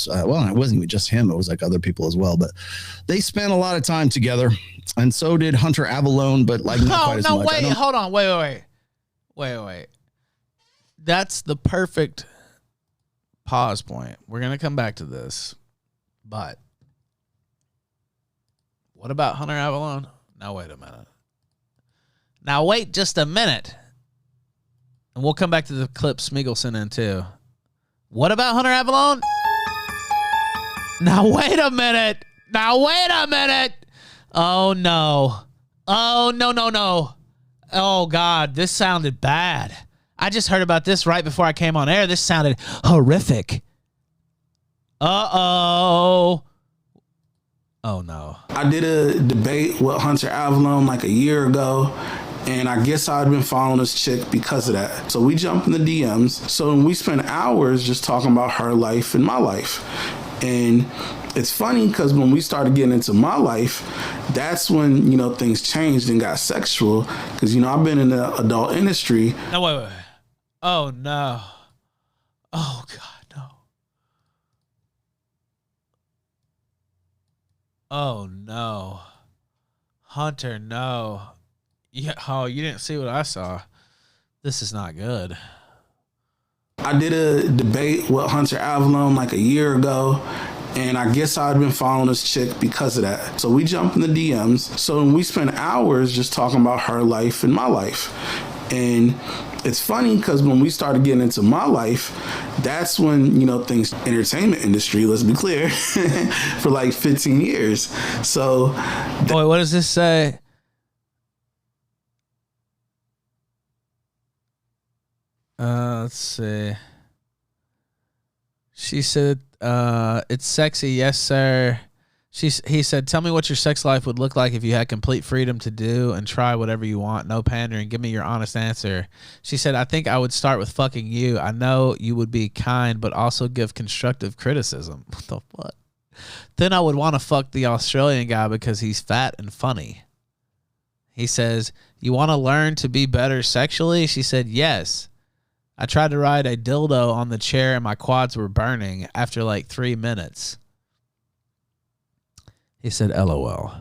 was, well, it wasn't even just him. It was like other people as well. But they spent a lot of time together. And so did Hunter Avallone, but like not quite as much. Wait, hold on. Wait. That's the perfect pause point. We're going to come back to this. But what about Hunter Avallone? Now, wait a minute. Now, wait just a minute. And we'll come back to the clip Smeagolson in, too. What about Hunter Avallone? Now, wait a minute. Oh, no. Oh, no. Oh, God. This sounded bad. I just heard about this right before I came on air. This sounded horrific. Uh-oh. Oh, no. I did a debate with Hunter Avallone like a year ago, and I guess I'd been following this chick because of that. So we jumped in the DMs. So we spent hours just talking about her life and my life. And it's funny because when we started getting into my life, that's when, you know, things changed and got sexual. Because, you know, I've been in the adult industry. No, wait. Oh, no. Oh, God. Oh, no. Hunter, no. Yeah, oh, you didn't see what I saw. This is not good. I did a debate with Hunter Avallone like a year ago, and I guess I'd been following this chick because of that. So we jumped in the DMs. So we spent hours just talking about her life and my life. And it's funny because when we started getting into my life, that's when, you know, things, entertainment industry, let's be clear, for like 15 years. So. Boy, what does this say? Let's see. She said, it's sexy. Yes, sir. He said, tell me what your sex life would look like if you had complete freedom to do and try whatever you want. No pandering. Give me your honest answer. She said, I think I would start with fucking you. I know you would be kind, but also give constructive criticism. What the fuck? Then I would want to fuck the Australian guy because he's fat and funny. He says, you want to learn to be better sexually? She said, yes. I tried to ride a dildo on the chair and my quads were burning after like 3 minutes. He said, LOL.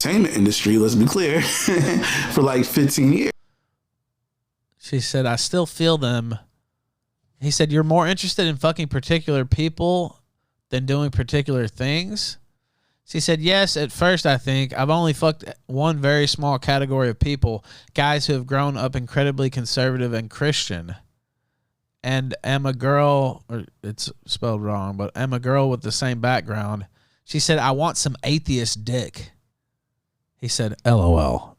Entertainment industry, let's be clear, for like 15 years. She said, I still feel them. He said, you're more interested in fucking particular people than doing particular things? She said, yes, at first I think. I've only fucked one very small category of people, guys who have grown up incredibly conservative and Christian. And am a girl, or it's spelled wrong, but am a girl with the same background. She said, I want some atheist dick. He said, LOL.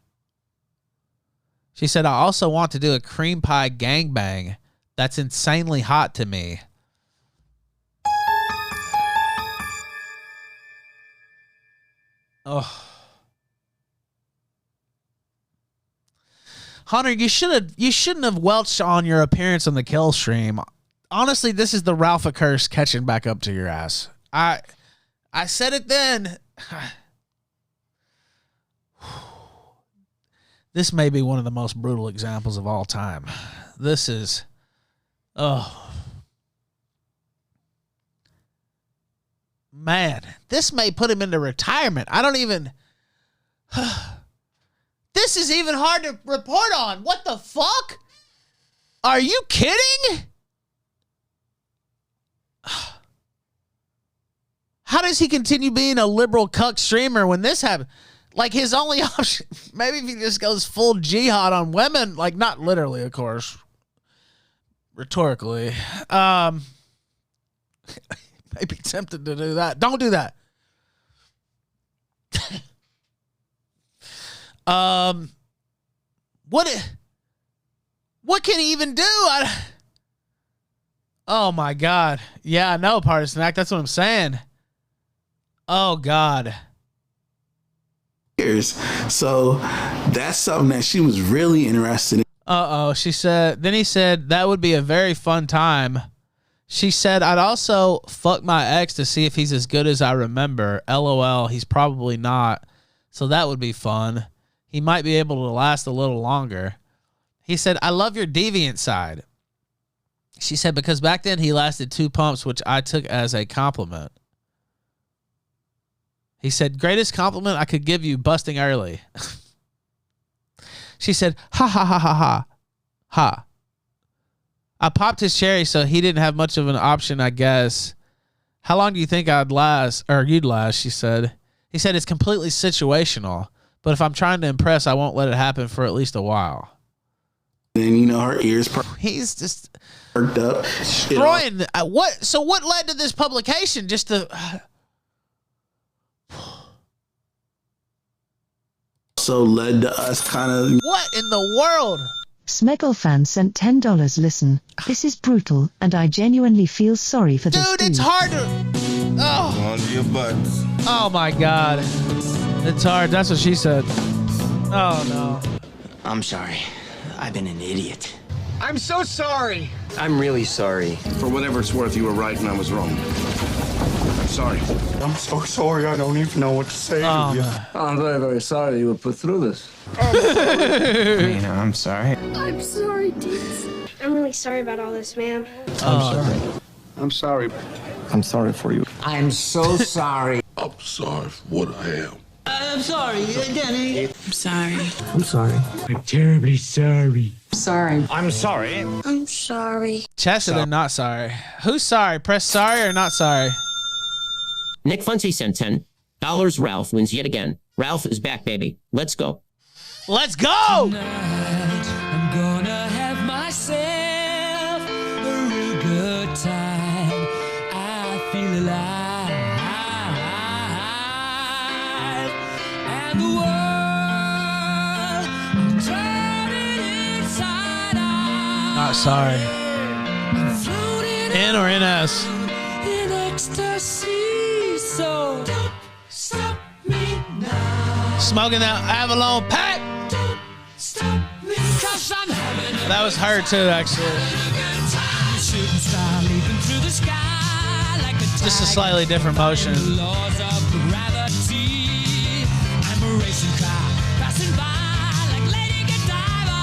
She said, I also want to do a cream pie gangbang. That's insanely hot to me. Oh. Hunter, you shouldn't have welched on your appearance on the Killstream. Honestly, this is the Ralph curse catching back up to your ass. I said it then. This may be one of the most brutal examples of all time. This is, oh. Man, this may put him into retirement. I don't even, this is even hard to report on. What the fuck? Are you kidding? How does he continue being a liberal cuck streamer when this happened? Like, his only option, maybe if he just goes full jihad on women, like, not literally, of course, rhetorically. Maybe tempted to do that. Don't do that. What can he even do? Oh my God. Yeah, I know, Partisan Act. That's what I'm saying. Oh God. So that's something that she was really interested in. She said, then he said, that would be a very fun time. She said, I'd also fuck my ex to see if he's as good as I remember. LOL, he's probably not. So that would be fun. He might be able to last a little longer. He said, I love your deviant side. She said, because back then he lasted 2 pumps, which I took as a compliment. He said, greatest compliment I could give you, busting early. She said, ha, ha, ha, ha, ha, ha. I popped his cherry, so he didn't have much of an option, I guess. How long do you think I'd last, or you'd last, she said. He said, it's completely situational, but if I'm trying to impress, I won't let it happen for at least a while. Then, you know, her ears He's just perked up. destroying. So what led to this publication? Just to... So led to us kind of... What in the world? Smeggle fan sent $10. Listen, this is brutal, and I genuinely feel sorry for this Dude, dude. it's hard to... Oh. Onto your butts. Oh, my God. It's hard. That's what she said. Oh, no. I'm sorry. I've been an idiot. I'm so sorry. I'm really sorry. For whatever it's worth, you were right and I was wrong. I'm sorry. I'm so sorry. I don't even know what to say Oh, to you. man. I'm very, very sorry you were put through this. I'm sorry. I'm sorry, Deeds. I'm really sorry about all this, ma'am. I'm sorry. I'm sorry for you. I'm so sorry. I'm sorry for what I am. I'm sorry, Danny. I'm sorry. I'm sorry. I'm terribly sorry. Sorry. I'm sorry. I'm sorry. Chat said they're not sorry. Who's sorry? Press sorry or not sorry? Nick Funcy sent $10. Ralph wins yet again. Ralph is back, baby. Let's go. Let's go! I'm gonna have myself a real good time. I feel alive. And the world turning inside out. Not sorry. I'm floating N or NS? in ecstasy. So don't stop me now. Smoking that Avallone pack. Don't stop me. 'Cause I'm having a That was her too, actually. good time. Shooting star leaping through the sky like a Just a slightly different motion. the laws of gravity. I'm a racing car passing by like Lady Godiva.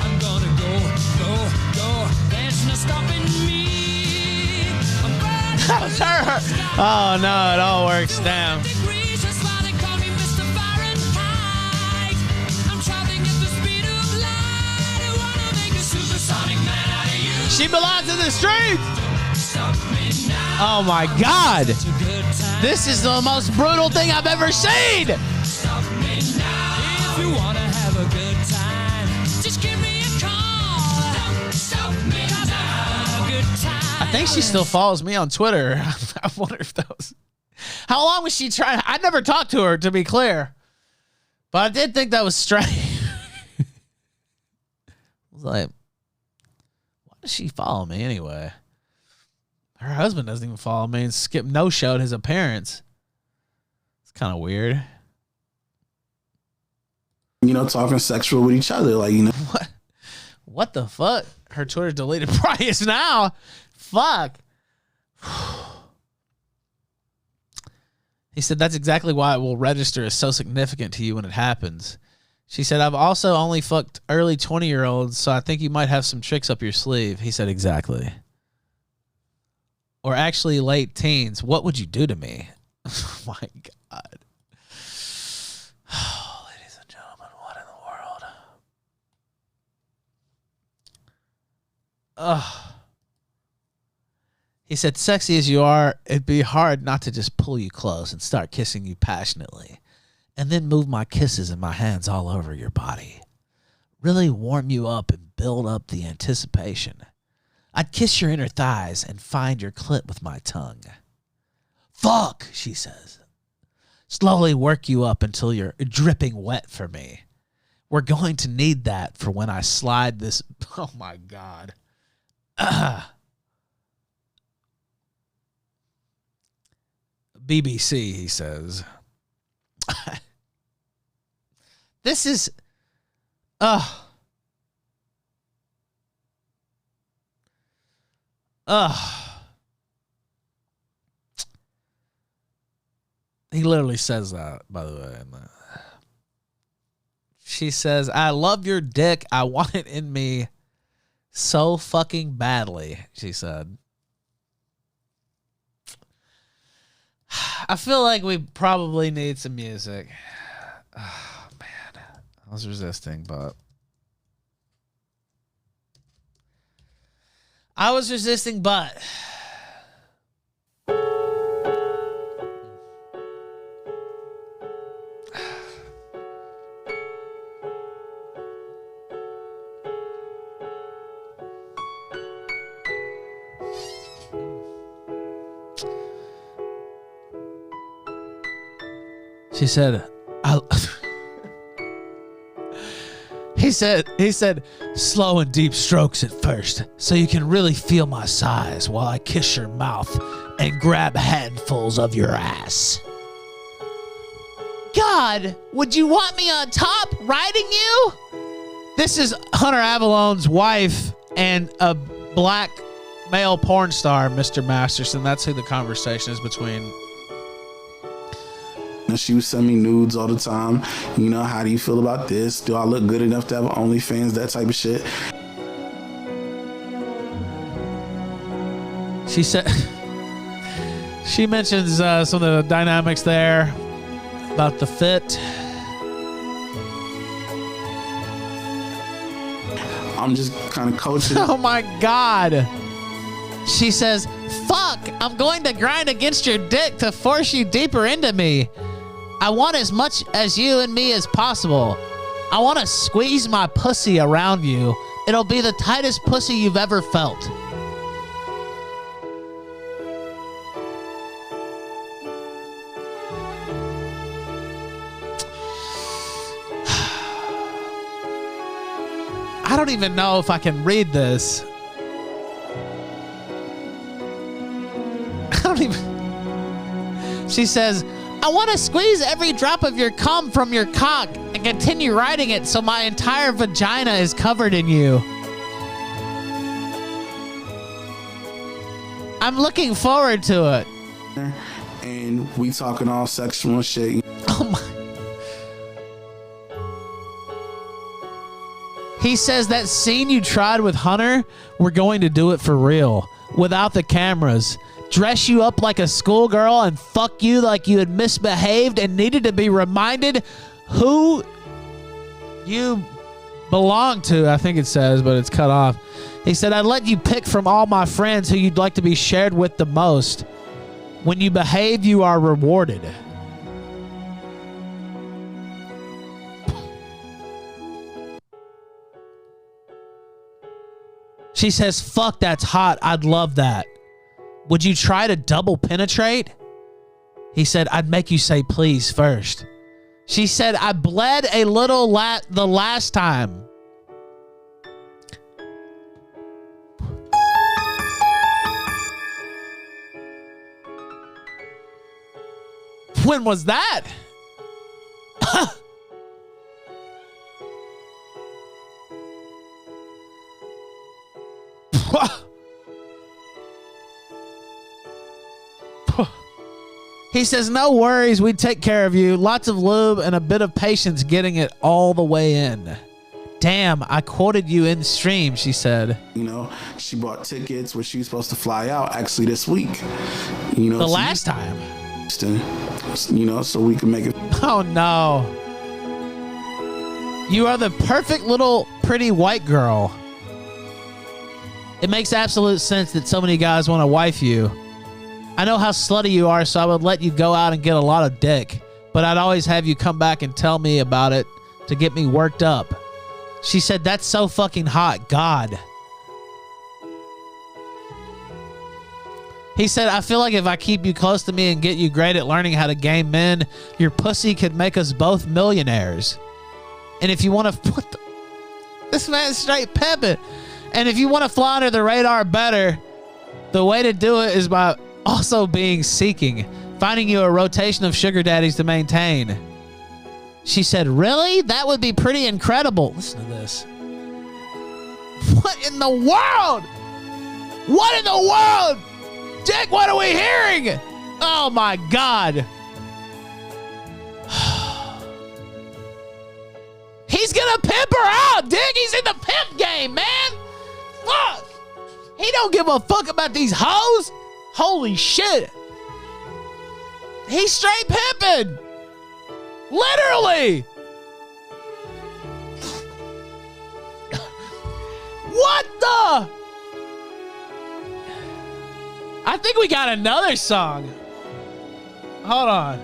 I'm gonna go. There's no stopping me. I'm burning That was her. Oh no, it all works. Damn. degrees. That's why they call me Mr. Fahrenheit. I'm traveling at the speed of light. I wanna make a supersonic man out of you. She belongs in the streets. Stop me now. Oh my God. It's a good time. This is the most brutal thing I've ever seen. Stop me now. If you wanna have a good time, just give me a call. Don't stop me now. A good time. I think she still follows me on Twitter. I wonder if that was... How long was she trying? I never talked to her, to be clear. But I did think that was strange. I was like, why does she follow me anyway? Her husband doesn't even follow me and Skip no-showed his appearance. It's kind of weird. You know, talking sexual with each other. Like, you know. What the fuck? Her Twitter's deleted probably is now. Fuck. He said that's exactly why it will register as so significant to you when it happens. She said, I've also only fucked early 20-year-olds, so I think you might have some tricks up your sleeve. He said, exactly. Or actually late teens. What would you do to me? Oh, my God. Oh, ladies and gentlemen, what in the world? Ugh. He said, sexy as you are, it'd be hard not to just pull you close and start kissing you passionately, and then move my kisses and my hands all over your body. Really warm you up and build up the anticipation. I'd kiss your inner thighs and find your clit with my tongue. Fuck, she says. Slowly work you up until you're dripping wet for me. We're going to need that for when I slide this. Oh, my God. BBC, he says. This is... He literally says that, by the way. She says, I love your dick. I want it in me So fucking badly, she said. I feel like we probably need some music. Oh, man. I was resisting, but... She said, he said, slow and deep strokes at first, so you can really feel my size while I kiss your mouth and grab handfuls of your ass. God, would you want me on top riding you? This is Hunter Avallone's wife and a black male porn star, Mr. Masterson. That's who the conversation is between. She was sending me nudes all the time. You know, how do you feel about this? Do I look good enough to have OnlyFans? That type of shit. She said, she mentions some of the dynamics there about the fit. I'm just kind of coaching. Oh my God. She says, fuck, I'm going to grind against your dick to force you deeper into me. I want as much as you and me as possible. I want to squeeze my pussy around you. It'll be the tightest pussy you've ever felt. I don't even know if I can read this. I don't even... She says, I want to squeeze every drop of your cum from your cock and continue riding it so my entire vagina is covered in you. I'm looking forward to it. And we talking all sexual shit. Oh my. He says that scene you tried with Hunter, we're going to do it for real. Without the cameras. Dress you up like a schoolgirl and fuck you like you had misbehaved and needed to be reminded who you belong to, I think it says, but it's cut off. He said, I'd let you pick from all my friends who you'd like to be shared with the most. When you behave, you are rewarded. She says, fuck, that's hot. I'd love that. Would you try to double penetrate? He said, I'd make you say please first. She said, I bled a little the last time. When was that? He says, no worries, we'd take care of you. Lots of lube and a bit of patience getting it all the way in. Damn, I quoted you in stream, she said. You know, she bought tickets where she was supposed to fly out actually this week. You know, the last time. You know, so we can make it. Oh, no. You are the perfect little pretty white girl. It makes absolute sense that so many guys want to wife you. I know how slutty you are, so I would let you go out and get a lot of dick. But I'd always have you come back and tell me about it to get me worked up. She said, that's so fucking hot. God. He said, I feel like if I keep you close to me and get you great at learning how to game men, your pussy could make us both millionaires. And if you want to put this man's straight pimping. And if you want to fly under the radar better, the way to do it is by also being seeking, finding you a rotation of sugar daddies to maintain. She said, really? That would be pretty incredible. Listen to this. What in the world? What in the world? Dick, what are we hearing? Oh my God. He's gonna pimp her out, Dick. He's in the pimp game, man. fuck? He don't give a fuck about these hoes? Holy shit. He's straight pimping. Literally. What the? I think we got another song. Hold on.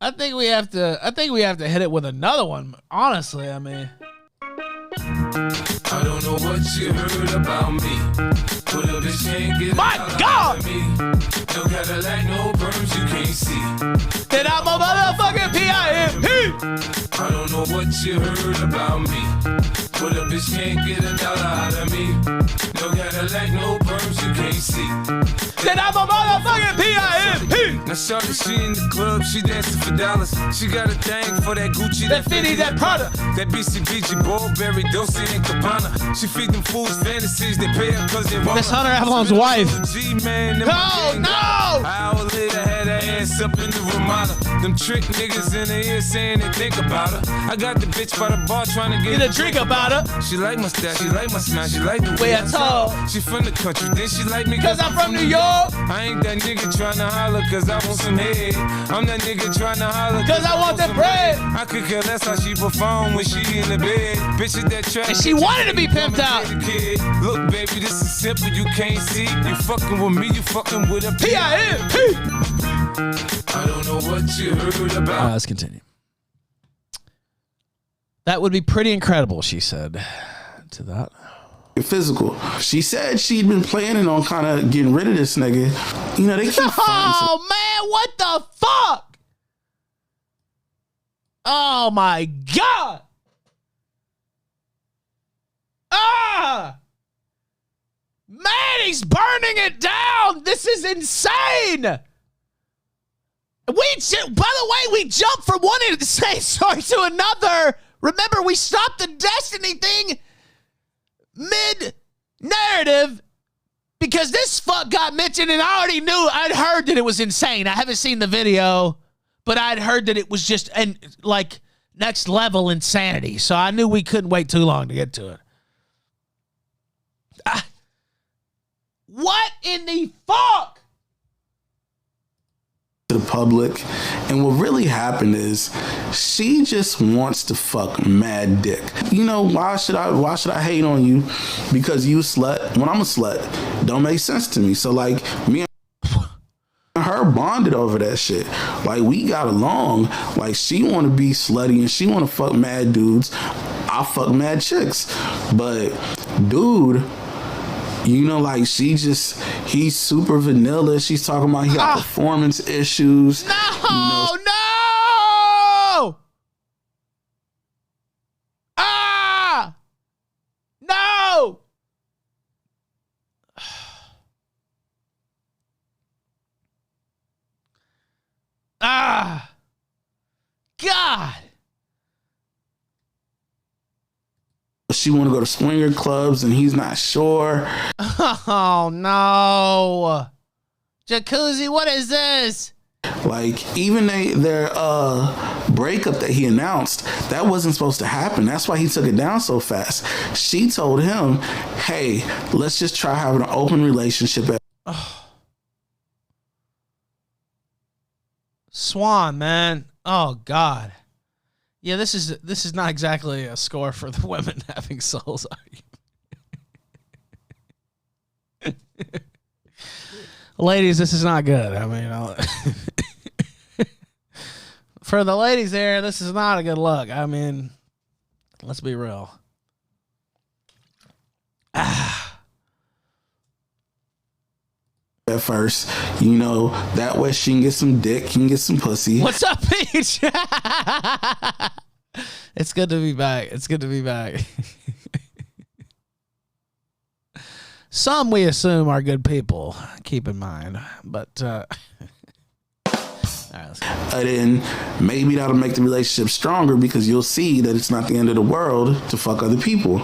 I think we have to hit it with another one. Honestly, I mean. I don't know what you heard about me. But a bitch can't get my God! Me. No Cadillac, no perms you can't see. Then I'm a motherfucking PIMP. I don't know what you heard about me. But a bitch can't get a dollar out of me. No Cadillac, no perms you can't see. Then I'm a motherfucking PIMP. Now shorty, she in the club, she dancing for dollars. She got a thing for that Gucci, that Fendi, that Prada, that BCBG, Burberry, Dolce and Gabbana. She feed them fools fantasies, they pay her cause they want. That's Hunter Avallone's wife. No, no! An hour later, had her ass up in the Ramada. Them trick niggas in the ear saying they think about her. I got the bitch by the bar trying to get a drink about her. She like my style, she like my smile, she like the way I talk. She from the country, then she like me cause I'm from New York. I ain't that nigga tryna holler cause I want some head. I'm that nigga tryna holler cause I want that bread. I could care less how she perform when she in the bed. Bitches that try and she wanted to be pimped out. Look, baby, this is simple, you can't see. You fucking with me, you fucking with a PIMP. I don't know what you heard about. Let's continue. That would be pretty incredible, she said to that. Physical. She said she'd been planning on kind of getting rid of this nigga. You know, they keep oh man, what the fuck? Oh my God. Man, he's burning it down. This is insane. By the way, we jumped from one insane story to another. Remember, we stopped the Destiny thing mid-narrative because this fuck got mentioned and I'd heard that it was insane. I haven't seen the video, but I'd heard that it was just like next level insanity. So I knew we couldn't wait too long to get to it. What in the fuck? To the public, and what really happened is she just wants to fuck mad dick. You know, why should I hate on you because you a slut when I'm a slut? Don't make sense to me. So like me and her bonded over that shit. Like we got along. Like she want to be slutty and she want to fuck mad dudes. I fuck mad chicks, but dude, you know, like he's super vanilla. She's talking about he got performance issues. No, no. No. God. She want to go to swinger clubs and he's not sure. Oh no. Jacuzzi, what is this? Like even their breakup that he announced, that wasn't supposed to happen. That's why he took it down so fast. She told him, hey, let's just try having an open relationship. Swan, man. Oh God. Yeah, this is not exactly a score for the women having souls argument. Ladies, this is not good. I mean, for the ladies there, this is not a good look. I mean, let's be real. At first, you know, that way she can get some dick, can get some pussy. What's up, Peach? It's good to be back. It's good to be back. Some we assume are good people, keep in mind. But all right, let's go. And then maybe that'll make the relationship stronger because you'll see that it's not the end of the world to fuck other people.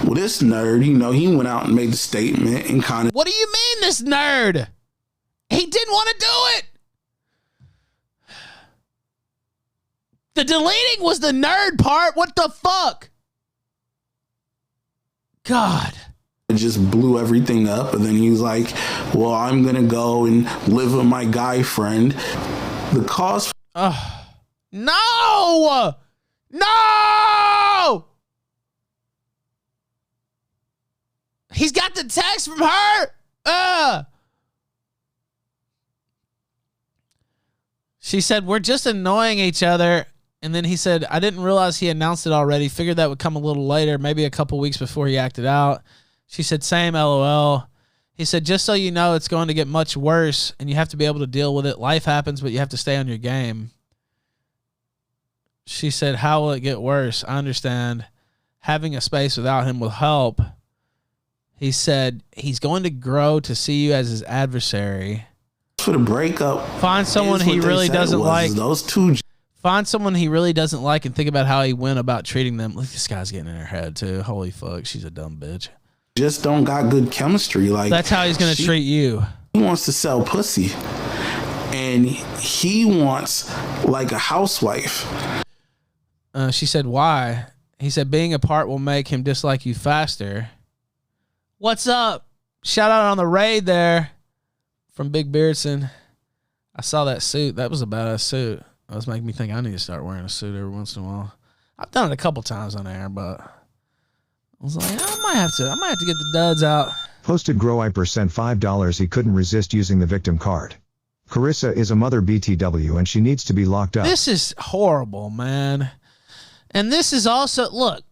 Well, this nerd, you know, he went out and made the statement and kind of... What do you mean, this nerd? He didn't want to do it. The deleting was the nerd part. What the fuck? God. It just blew everything up. And then he was like, well, I'm going to go and live with my guy friend. The cause. No! No! He's got the text from her. She said, we're just annoying each other. And then he said, I didn't realize he announced it already. Figured that would come a little later, maybe a couple weeks before he acted out. She said, same, LOL. He said, just so you know, it's going to get much worse and you have to be able to deal with it. Life happens, but you have to stay on your game. She said, how will it get worse? I understand. Having a space without him will help. He said, he's going to grow to see you as his adversary. For the breakup. Find someone he really doesn't like. Those two. Find someone he really doesn't like and think about how he went about treating them. Look, this guy's getting in her head, too. Holy fuck, she's a dumb bitch. Just don't got good chemistry. Like, that's how he's going to treat you. He wants to sell pussy. And he wants, like, a housewife. She said, why? He said, being apart will make him dislike you faster. What's up? Shout out on the raid there from Big Beardson. I saw that suit. That was a badass suit. That was making me think I need to start wearing a suit every once in a while. I've done it a couple times on air, but I was like, I might have to get the duds out. Posted Growiper sent $5. He couldn't resist using the victim card. Carissa is a mother BTW and she needs to be locked up. This is horrible, man. And this is also, look,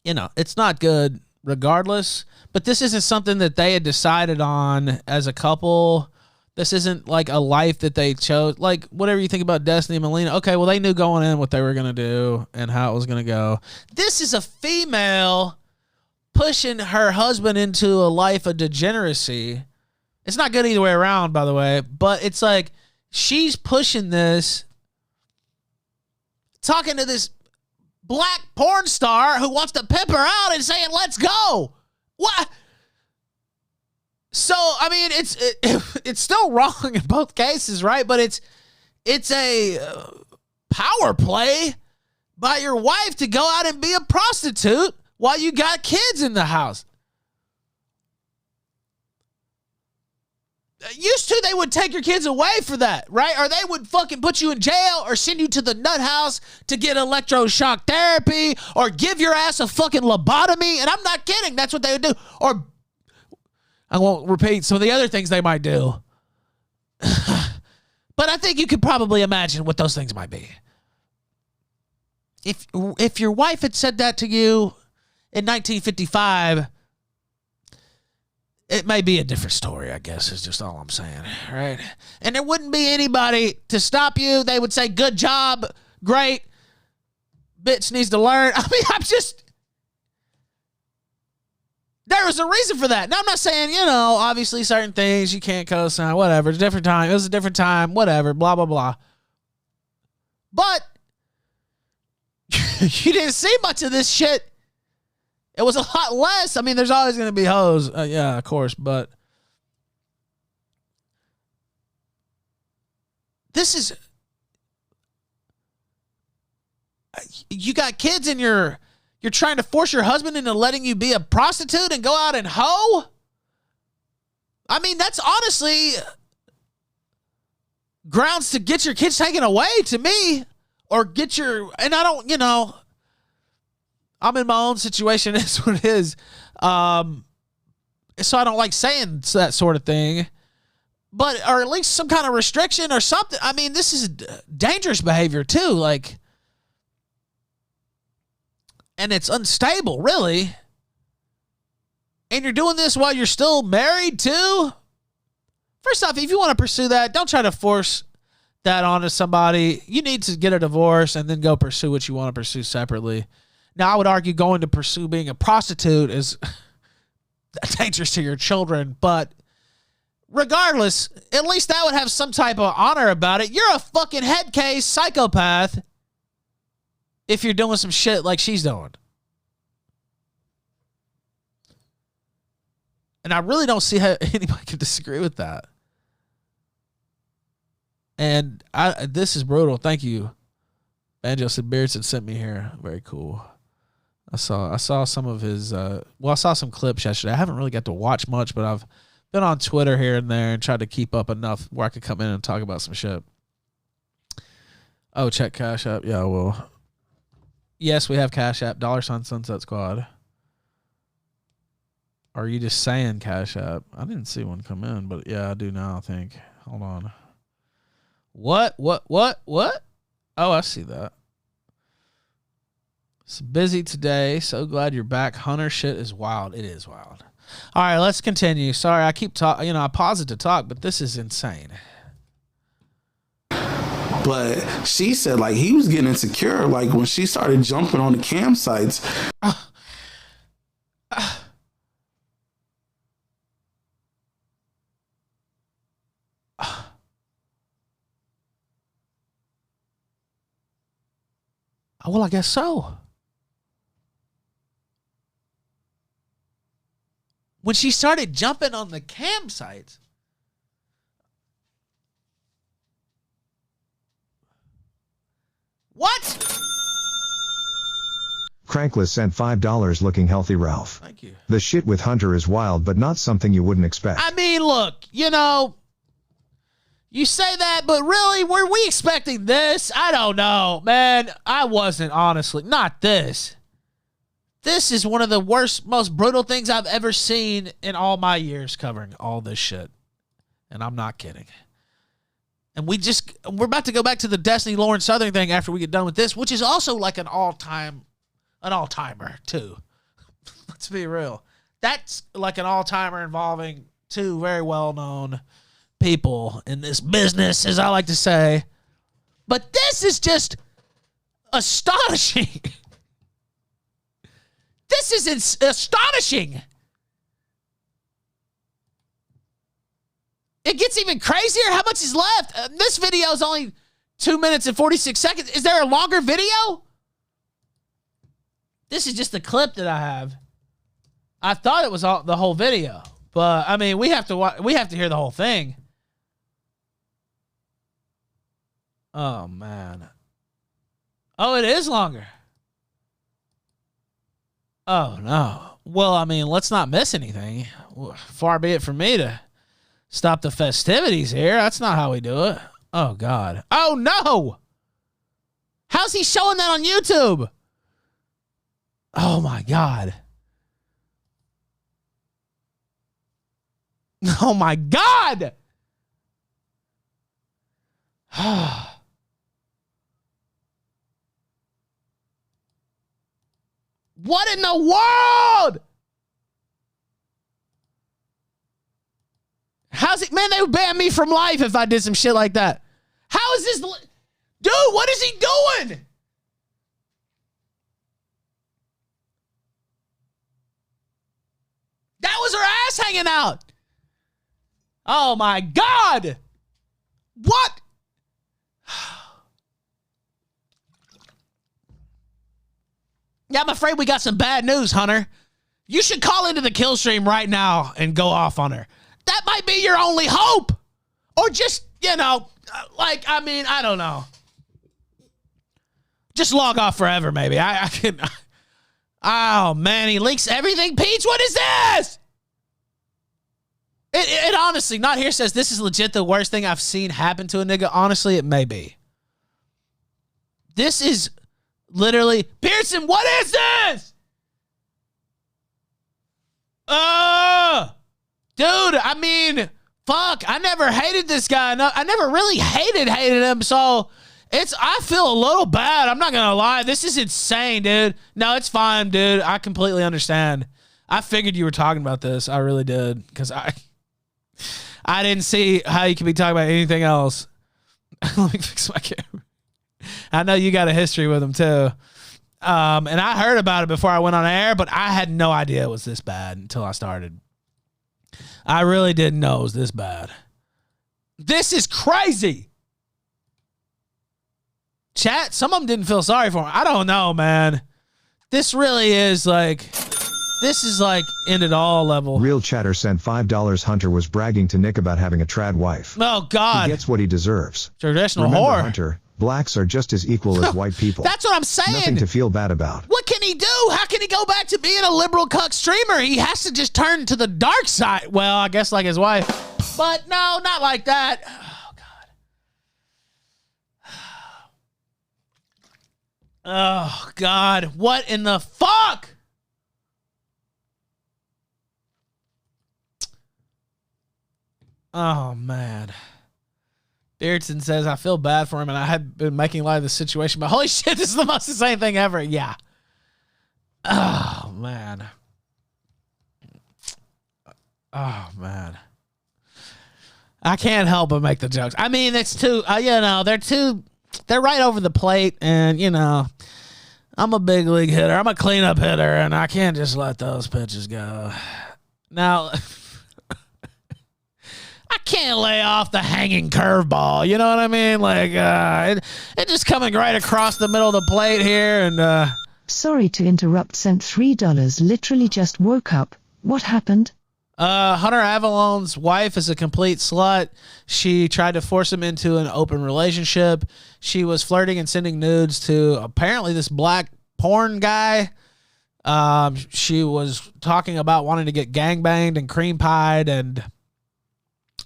you know, it's not good regardless, but this isn't something that they had decided on as a couple. This isn't like a life that they chose. Like, whatever you think about Destiny and Melina, okay, well, they knew going in what they were going to do and how it was going to go. This is a female pushing her husband into a life of degeneracy. It's not good either way around, by the way, but it's like she's pushing this, talking to this black porn star who wants to pimp her out and saying, let's go. What? So, I mean, it's still wrong in both cases, right? But it's a power play by your wife to go out and be a prostitute while you got kids in the house. Used to, they would take your kids away for that, right? Or they would fucking put you in jail or send you to the nut house to get electroshock therapy or give your ass a fucking lobotomy. And I'm not kidding. That's what they would do. Or I won't repeat some of the other things they might do. But I think you could probably imagine what those things might be. If your wife had said that to you in 1955, it may be a different story, I guess, is just all I'm saying, right? And there wouldn't be anybody to stop you. They would say, good job, great, bitch needs to learn. I mean, there was a reason for that. Now, I'm not saying, you know, obviously certain things you can't co-sign, whatever. It's a different time. It was a different time, whatever, blah, blah, blah. But you didn't see much of this shit. It was a lot less. I mean, there's always going to be hoes. Yeah, of course. But this is... You got kids and you're trying to force your husband into letting you be a prostitute and go out and hoe? I mean, that's honestly grounds to get your kids taken away to me. Or get your... And I don't, you know... I'm in my own situation. It's what it is. So I don't like saying that sort of thing. But, or at least some kind of restriction or something. I mean, this is dangerous behavior too. Like, and it's unstable, really. And you're doing this while you're still married too? First off, if you want to pursue that, don't try to force that onto somebody. You need to get a divorce and then go pursue what you want to pursue separately. Now, I would argue going to pursue being a prostitute is dangerous to your children, but regardless, at least that would have some type of honor about it. You're a fucking head case psychopath if you're doing some shit like she's doing. And I really don't see how anybody can disagree with that. And this is brutal. Thank you. Banjo said Beardson sent me here. Very cool. I saw some of his. I saw some clips yesterday. I haven't really got to watch much, but I've been on Twitter here and there and tried to keep up enough where I could come in and talk about some shit. Oh, check Cash App. Yeah, I will. Yes, we have Cash App. $ Sunset Squad. Are you just saying Cash App? I didn't see one come in, but yeah, I do now, I think. Hold on. What? Oh, I see that. It's busy today. So glad you're back. Hunter shit is wild. It is wild. All right, let's continue. Sorry, I keep talking. I pause it to talk, but this is insane. But she said, like, he was getting insecure, like, when she started jumping on the campsites. Well, I guess so. When she started jumping on the campsites. What? Crankless sent $5 looking healthy, Ralph. Thank you. The shit with Hunter is wild, but not something you wouldn't expect. I mean, look, you say that, but really, were we expecting this? I don't know, man. I wasn't, honestly. Not this. This is one of the worst, most brutal things I've ever seen in all my years covering all this shit. And I'm not kidding. And we're about to go back to the Destiny Lauren Southern thing after we get done with this, which is also like an all-timer, too. Let's be real. That's like an all-timer involving two very well-known people in this business, as I like to say. But this is just astonishing. This is astonishing. It gets even crazier. How much is left? This video is only 2 minutes and 46 seconds. Is there a longer video? This is just the clip that I have. I thought it was the whole video, but I mean, we have to hear the whole thing. Oh man. Oh, it is longer. Oh no. Well, I mean, let's not miss anything. Far be it from me to stop the festivities here. That's not how we do it. Oh God. Oh no. How's he showing that on YouTube? Oh my God. Oh my God. What in the world? How's it? Man, they would ban me from life if I did some shit like that. How is this? Dude, what is he doing? That was her ass hanging out. Oh my God. What? Yeah, I'm afraid we got some bad news, Hunter. You should call into the Killstream right now and go off on her. That might be your only hope. Or just, I don't know. Just log off forever, maybe. I can. Oh, man, he leaks everything. Peach, what is this? It honestly, not here says this is legit the worst thing I've seen happen to a nigga. Honestly, it may be. This is literally, Pearson, what is this? Dude, I mean, fuck, I never hated this guy. No, I never really hated him, so I feel a little bad. I'm not gonna lie. This is insane, dude. No, it's fine, dude. I completely understand. I figured you were talking about this. I really did, because I didn't see how you could be talking about anything else. Let me fix my camera. I know you got a history with him too. And I heard about it before I went on air, but I had no idea it was this bad until I started. I really didn't know it was this bad. This is crazy. Chat, some of them didn't feel sorry for him. I don't know, man. This really is like, this is like end it all level. Real Chatter sent $5. Hunter was bragging to Nick about having a trad wife. Oh, God. He gets what he deserves. Traditional Remember, whore. Hunter, Blacks are just as equal as white people. That's what I'm saying. Nothing to feel bad about. What can he do? How can he go back to being a liberal cuck streamer? He has to just turn to the dark side. Well, I guess like his wife. But no, not like that. Oh, God. Oh, God. What in the fuck? Oh, man. Beardson says, I feel bad for him, and I had been making light of the situation, but holy shit, this is the most insane thing ever. Yeah. Oh, man. Oh, man. I can't help but make the jokes. I mean, it's too, they're right over the plate, and, I'm a big league hitter. I'm a cleanup hitter, and I can't just let those pitches go. Now, I can't lay off the hanging curveball. You know what I mean? Like, it just coming right across the middle of the plate here, and, Sorry to interrupt, sent $3, literally just woke up. What happened? Hunter Avallone's wife is a complete slut. She tried to force him into an open relationship. She was flirting and sending nudes to apparently this black porn guy. She was talking about wanting to get gangbanged and cream pied and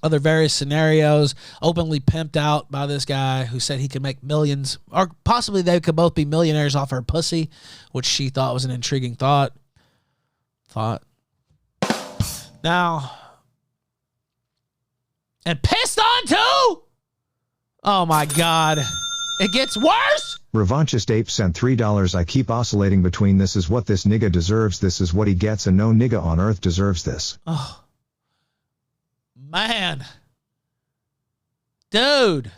other various scenarios, openly pimped out by this guy who said he could make millions, or possibly they could both be millionaires off her pussy, which she thought was an intriguing thought. Now, and pissed on too? Oh my God. It gets worse? Revanchist Ape sent $3. I keep oscillating between this is what this nigga deserves, this is what he gets, and no nigga on earth deserves this. Oh. Man. Dude.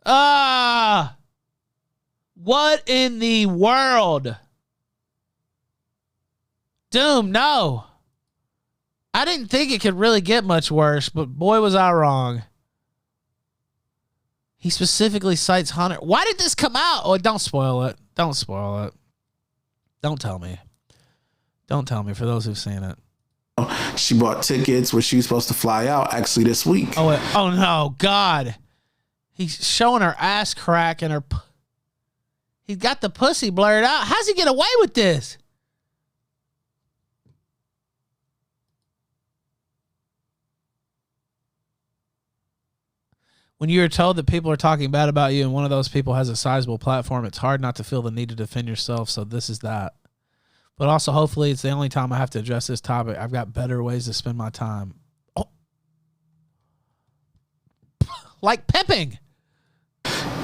What in the world? Doom, no. I didn't think it could really get much worse, but boy, was I wrong. He specifically cites Hunter. Why did this come out? Oh, don't spoil it. Don't spoil it. Don't tell me. Don't tell me for those who've seen it. She bought tickets where she was supposed to fly out actually this week. Oh no, God. He's showing her ass crack and her... He's got the pussy blurred out. How's he get away with this? When you're told that people are talking bad about you and one of those people has a sizable platform, it's hard not to feel the need to defend yourself. So this is that. But also, hopefully, it's the only time I have to address this topic. I've got better ways to spend my time. Oh. Like pimping.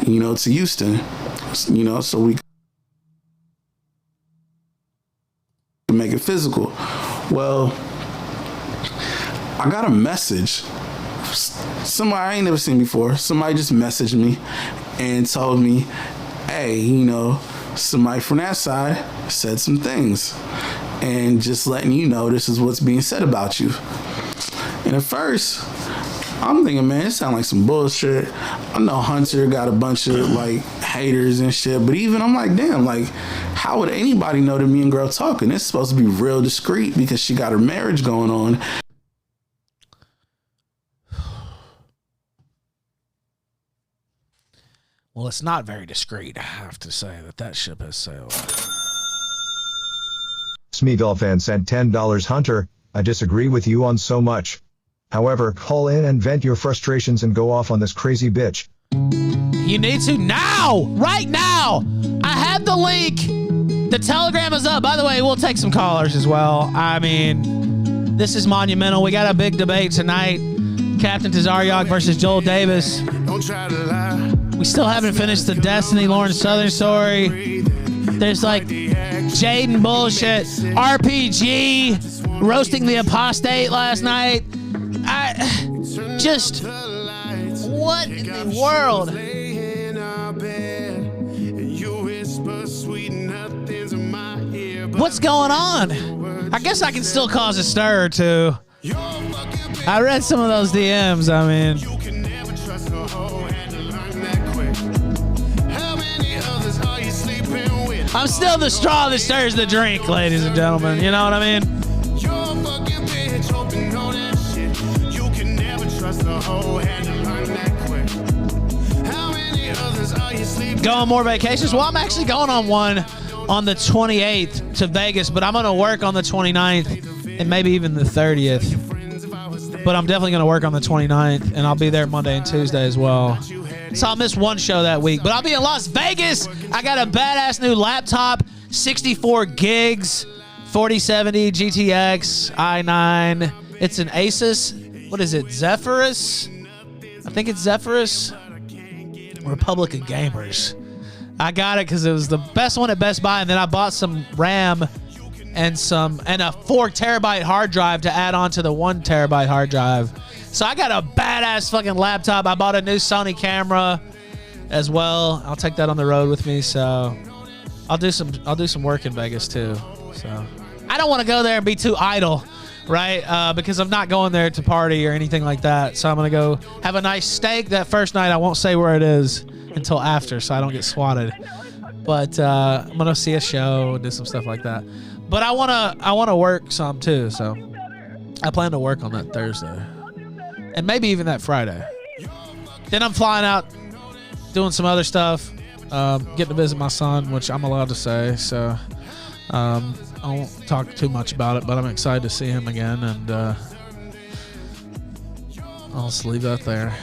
To Houston. So we can make it physical. Well, I got a message. Somebody I ain't never seen before. Somebody just messaged me and told me, hey, somebody from that side said some things. And just letting you know this is what's being said about you. And at first, I'm thinking, man, it sounds like some bullshit. I know Hunter got a bunch of haters and shit, but even I'm like, damn, how would anybody know that me and girl talking? It's supposed to be real discreet because she got her marriage going on. Well, it's not very discreet, I have to say, that ship has sailed. Smeagol fan sent $10. Hunter, I disagree with you on so much. However, call in and vent your frustrations and go off on this crazy bitch. You need to now! Right now! I have the link! The Telegram is up. By the way, we'll take some callers as well. I mean, this is monumental. We got a big debate tonight. Captain Tazariak versus Joel Davis. Don't try to lie. We still haven't finished the Destiny Lawrence Southern story. There's Jaden bullshit. RPG. Roasting the apostate last night. What in the world? What's going on? I guess I can still cause a stir or two. I read some of those DMs. I mean, I'm still the straw that stirs the drink, ladies and gentlemen. You know what I mean? go on more vacations. Well, I'm actually going on one on the 28th to Vegas, but I'm going to work on the 29th and maybe even the 30th. But I'm definitely going to work on the 29th, and I'll be there Monday and Tuesday as well. So I'll miss one show that week. But I'll be in Las Vegas. I got a badass new laptop, 64 gigs, 4070 GTX i9. It's an Asus. What is it, Zephyrus? I think it's Zephyrus. Republic of Gamers. I got it because it was the best one at Best Buy, and then I bought some RAM and a 4 terabyte hard drive to add on to the 1 terabyte hard drive. So I got a badass fucking laptop. I bought a new Sony camera as well. I'll take that on the road with me. So I'll do some work in Vegas too. So I don't want to go there and be too idle, right? Because I'm not going there to party or anything like that. So I'm gonna go have a nice steak that first night. I won't say where it is until after, so I don't get swatted. But I'm gonna see a show, do some stuff like that. But I wanna work some too, so I plan to work on that Thursday, and maybe even that Friday. Then I'm flying out, doing some other stuff, getting to visit my son, which I'm allowed to say. So I won't talk too much about it, but I'm excited to see him again, and I'll just leave that there.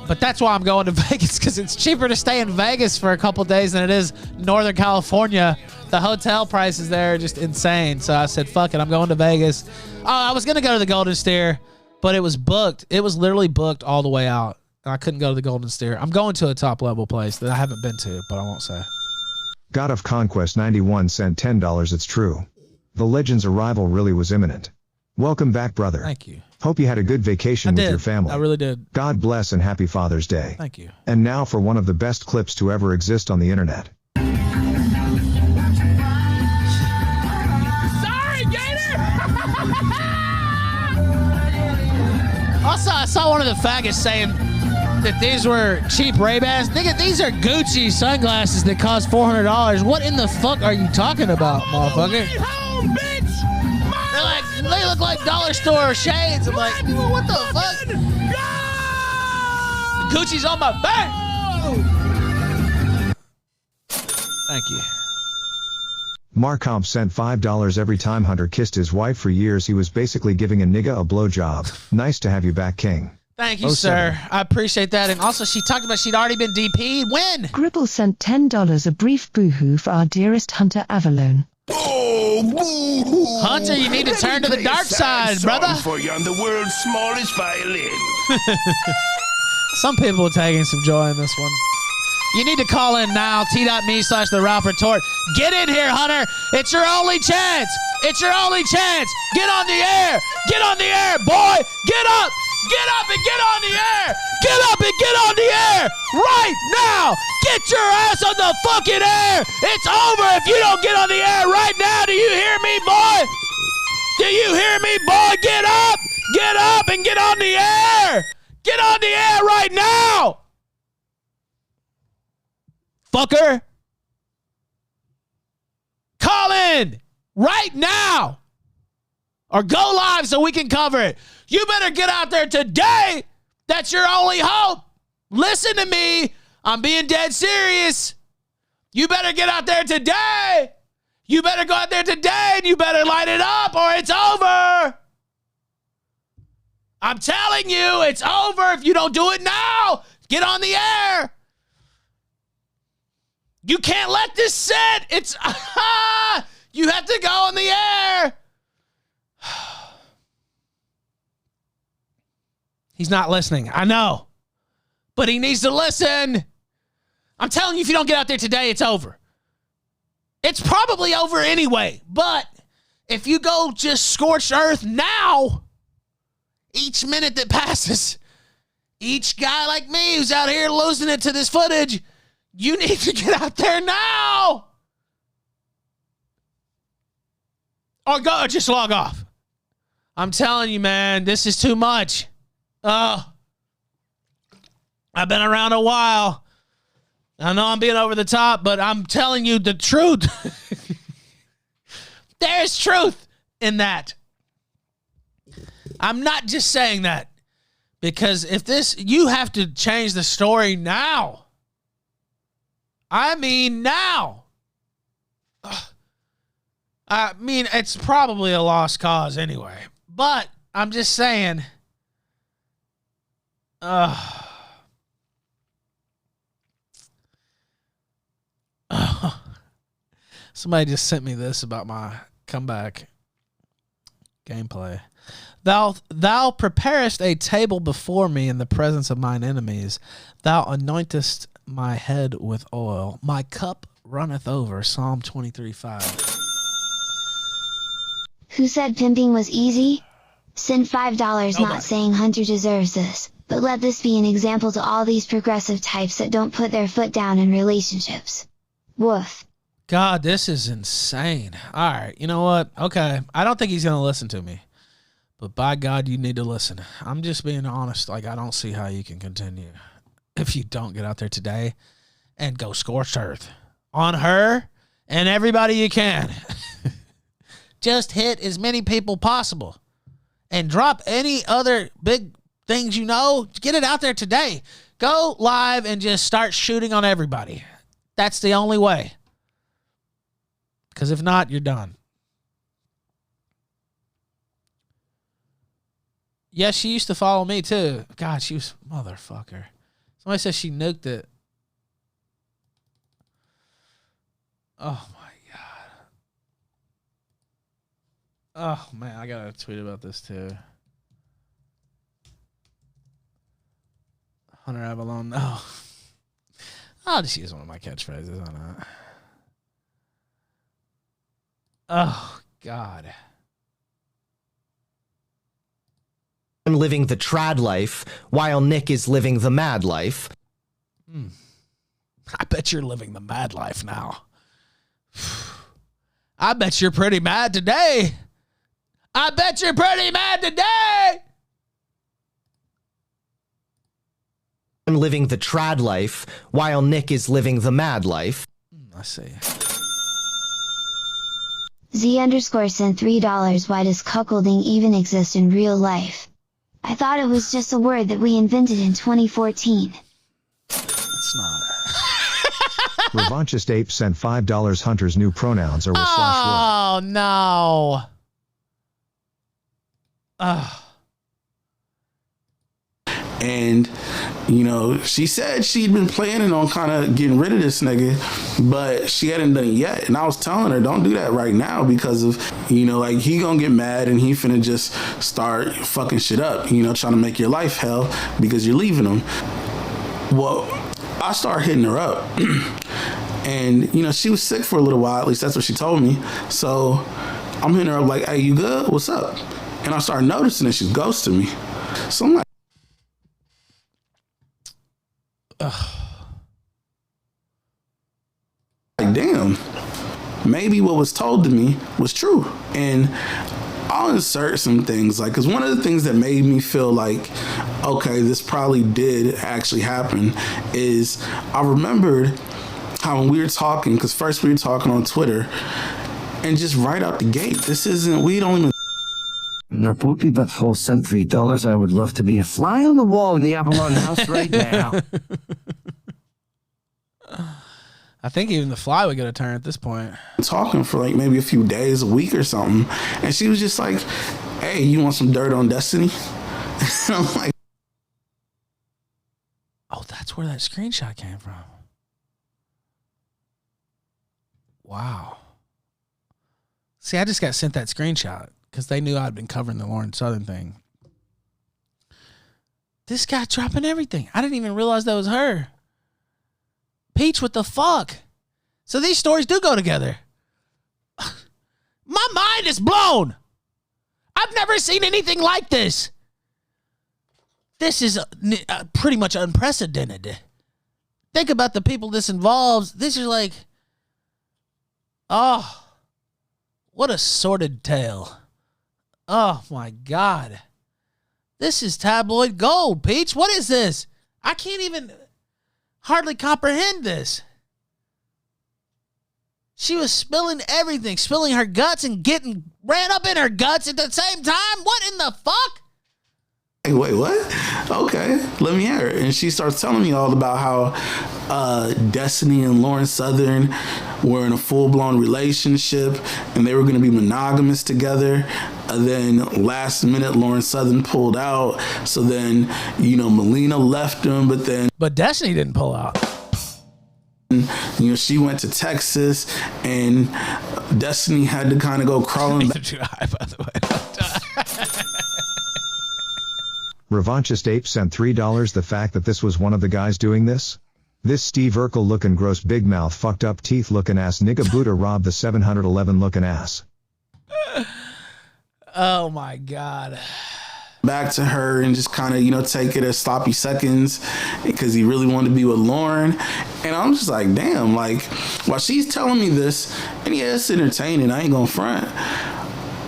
But that's why I'm going to Vegas, because it's cheaper to stay in Vegas for a couple days than it is Northern California. The hotel prices there are just insane. So I said, fuck it, I'm going to Vegas. Oh, I was going to go to the Golden Steer, but it was booked. It was literally booked all the way out. I couldn't go to the Golden Steer. I'm going to a top-level place that I haven't been to, but I won't say. God of Conquest 91 sent $10. It's true. The Legend's arrival really was imminent. Welcome back, brother. Thank you. Hope you had a good vacation with your family. I really did. God bless and happy Father's Day. Thank you. And now for one of the best clips to ever exist on the internet. Sorry, Gator! Also, I saw one of the faggots saying that these were cheap Ray-Bans. Nigga, these are Gucci sunglasses that cost $400. What in the fuck are you talking about, motherfucker? Home, bitch! They're like, they look like dollar store shades. I'm like, what the fuck? Gucci's on my back. Thank you. Marcomp sent $5 every time Hunter kissed his wife. For years he was basically giving a nigga a blowjob. Nice to have you back, King. Thank you, sir. I appreciate that. And also, she talked about she'd already been DP'd. When? Gribble sent $10 a brief boohoo for our dearest Hunter Avallone. Oh, boo-hoo. Hunter, you need to turn to the dark side, brother. For you on the world's smallest violin. Some people are taking some joy in this one. You need to call in now, t.me/the Ralph Retort. Get in here, Hunter. It's your only chance. It's your only chance. Get on the air. Get on the air, boy. Get up. Get up and get on the air. Get up and get on the air right now. Get your ass on the fucking air. It's over if you don't get on the air right now. Do you hear me, boy? Do you hear me, boy? Get up and get on the air. Get on the air right now. Fucker. Call in right now. Or go live so we can cover it. You better get out there today. That's your only hope. Listen to me. I'm being dead serious. You better get out there today. You better go out there today and you better light it up or it's over. I'm telling you, it's over if you don't do it now. Get on the air. You can't let this sit. It's you have to go on the air. He's not listening. I know. But he needs to listen. I'm telling you, if you don't get out there today, it's over. It's probably over anyway. But if you go just scorched earth now, each minute that passes, each guy like me who's out here losing it to this footage, you need to get out there now. Or go, or just log off. I'm telling you, man, this is too much. Oh, I've been around a while. I know I'm being over the top, but I'm telling you the truth. There's truth in that. I'm not just saying that because if this, you have to change the story now. I mean, now. I mean, it's probably a lost cause anyway. But I'm just saying. Somebody just sent me this about my comeback gameplay. Thou preparest a table before me in the presence of mine enemies. Thou anointest my head with oil. My cup runneth over. Psalm 23:5. Who said pimping was easy? Send $5, not saying Hunter deserves this, but let this be an example to all these progressive types that don't put their foot down in relationships. Woof. God, this is insane. All right, you know what? Okay, I don't think he's going to listen to me. But by God, you need to listen. I'm just being honest. Like, I don't see how you can continue if you don't get out there today and go scorched earth on her and everybody you can. Just hit as many people possible and drop any other big things you know. Get it out there today. Go live and just start shooting on everybody. That's the only way. Because if not, you're done. Yes, she used to follow me too. God, she was motherfucker. Somebody says she nuked it. Oh my God. Oh man, I gotta tweet about this too. Hunter Avallone. No. I'll just use one of my catchphrases on that. Oh God. I'm living the trad life, while Nick is living the mad life. I bet you're living the mad life now. I bet you're pretty mad today. I bet you're pretty mad today. I'm living the trad life, while Nick is living the mad life. I see. Z_ sent $3. Why does cuckolding even exist in real life? I thought it was just a word that we invented in 2014. It's not. Revanchist Ape sent $5. Hunter's new pronouns are with /word. Oh, no. And, you know, she said she'd been planning on kind of getting rid of this nigga, but she hadn't done it yet. And I was telling her, don't do that right now because of, you know, like, he gonna get mad and he finna just start fucking shit up, you know, trying to make your life hell because you're leaving him. Well, I started hitting her up. And, you know, she was sick for a little while, at least that's what she told me. So I'm hitting her up like, hey, you good? What's up? And I started noticing that she's ghosting me. So I'm like, damn, maybe what was told to me was true. And I'll insert some things, like, because one of the things that made me feel like, okay, this probably did actually happen is I remembered how when we were talking, because first we were talking on Twitter, and just right out the gate, this isn't, we don't even. Naputi Butthole sent $3. I would love to be a fly on the wall in the Avallone house right now. I think even the fly would get a turn at this point. Talking for like maybe a few days, a week or something. And she was just like, hey, you want some dirt on Destiny? And I'm like, oh, that's where that screenshot came from. Wow. See, I just got sent that screenshot because they knew I'd been covering the Lauren Southern thing. This guy dropping everything. I didn't even realize that was her. Peach, what the fuck? So these stories do go together. My mind is blown. I've never seen anything like this. This is pretty much unprecedented. Think about the people this involves. This is like, oh, what a sordid tale. Oh, my God. This is tabloid gold, Peach. What is this? I can't even hardly comprehend this. She was spilling everything, spilling her guts and getting ran up in her guts at the same time. What in the fuck? Hey, wait, what? Okay, let me hear it. And she starts telling me all about how Destiny and Lauren Southern were in a full-blown relationship and they were going to be monogamous together. And then last minute, Lauren Southern pulled out. So then, Melina left him, but Destiny didn't pull out. She went to Texas and Destiny had to kind of go crawling back. Too high, by the way. Revanchist Ape sent $3. The fact that this was one of the guys doing this? This Steve Urkel looking gross big mouth fucked up teeth looking ass nigga Buddha robbed the 711 looking ass. Oh my God. Back to her and just kind of, take it as sloppy seconds because he really wanted to be with Lauren. And I'm just like, damn, like, while she's telling me this, and yeah, it's entertaining, I ain't gonna front.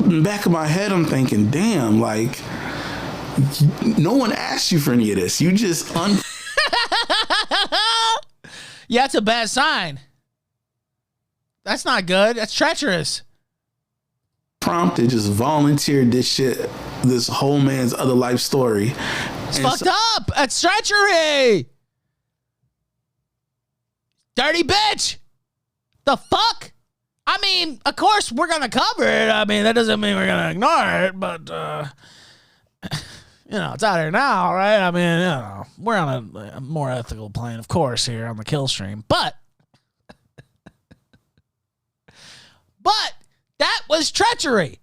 In the back of my head, I'm thinking, damn, like, no one asked you for any of this. You just Yeah, that's a bad sign. That's not good. That's treacherous. Prompted, just volunteered this shit, this whole man's other life story. It's fucked up. That's treachery. Dirty bitch. The fuck? I mean, of course we're going to cover it. I mean, that doesn't mean we're going to ignore it, but, it's out here now, right? I mean, we're on a more ethical plane, of course, here on the Killstream. But that was treachery.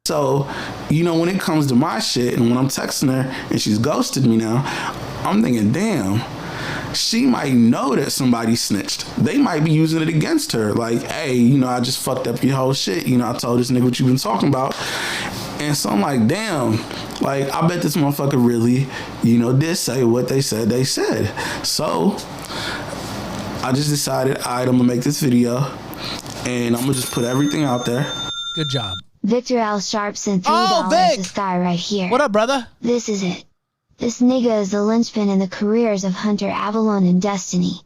So, when it comes to my shit and when I'm texting her and she's ghosted me now, I'm thinking, damn, she might know that somebody snitched. They might be using it against her. Like, hey, I just fucked up your whole shit. I told this nigga what you've been talking about. And so I'm like, damn, like, I bet this motherfucker really, did say what they said they said. So I just decided, all right, I'm gonna make this video and I'm gonna just put everything out there. Good job. Victor L. Sharp sent $3. This guy right here. What up, brother? This is it. This nigga is the linchpin in the careers of Hunter Avallone and Destiny.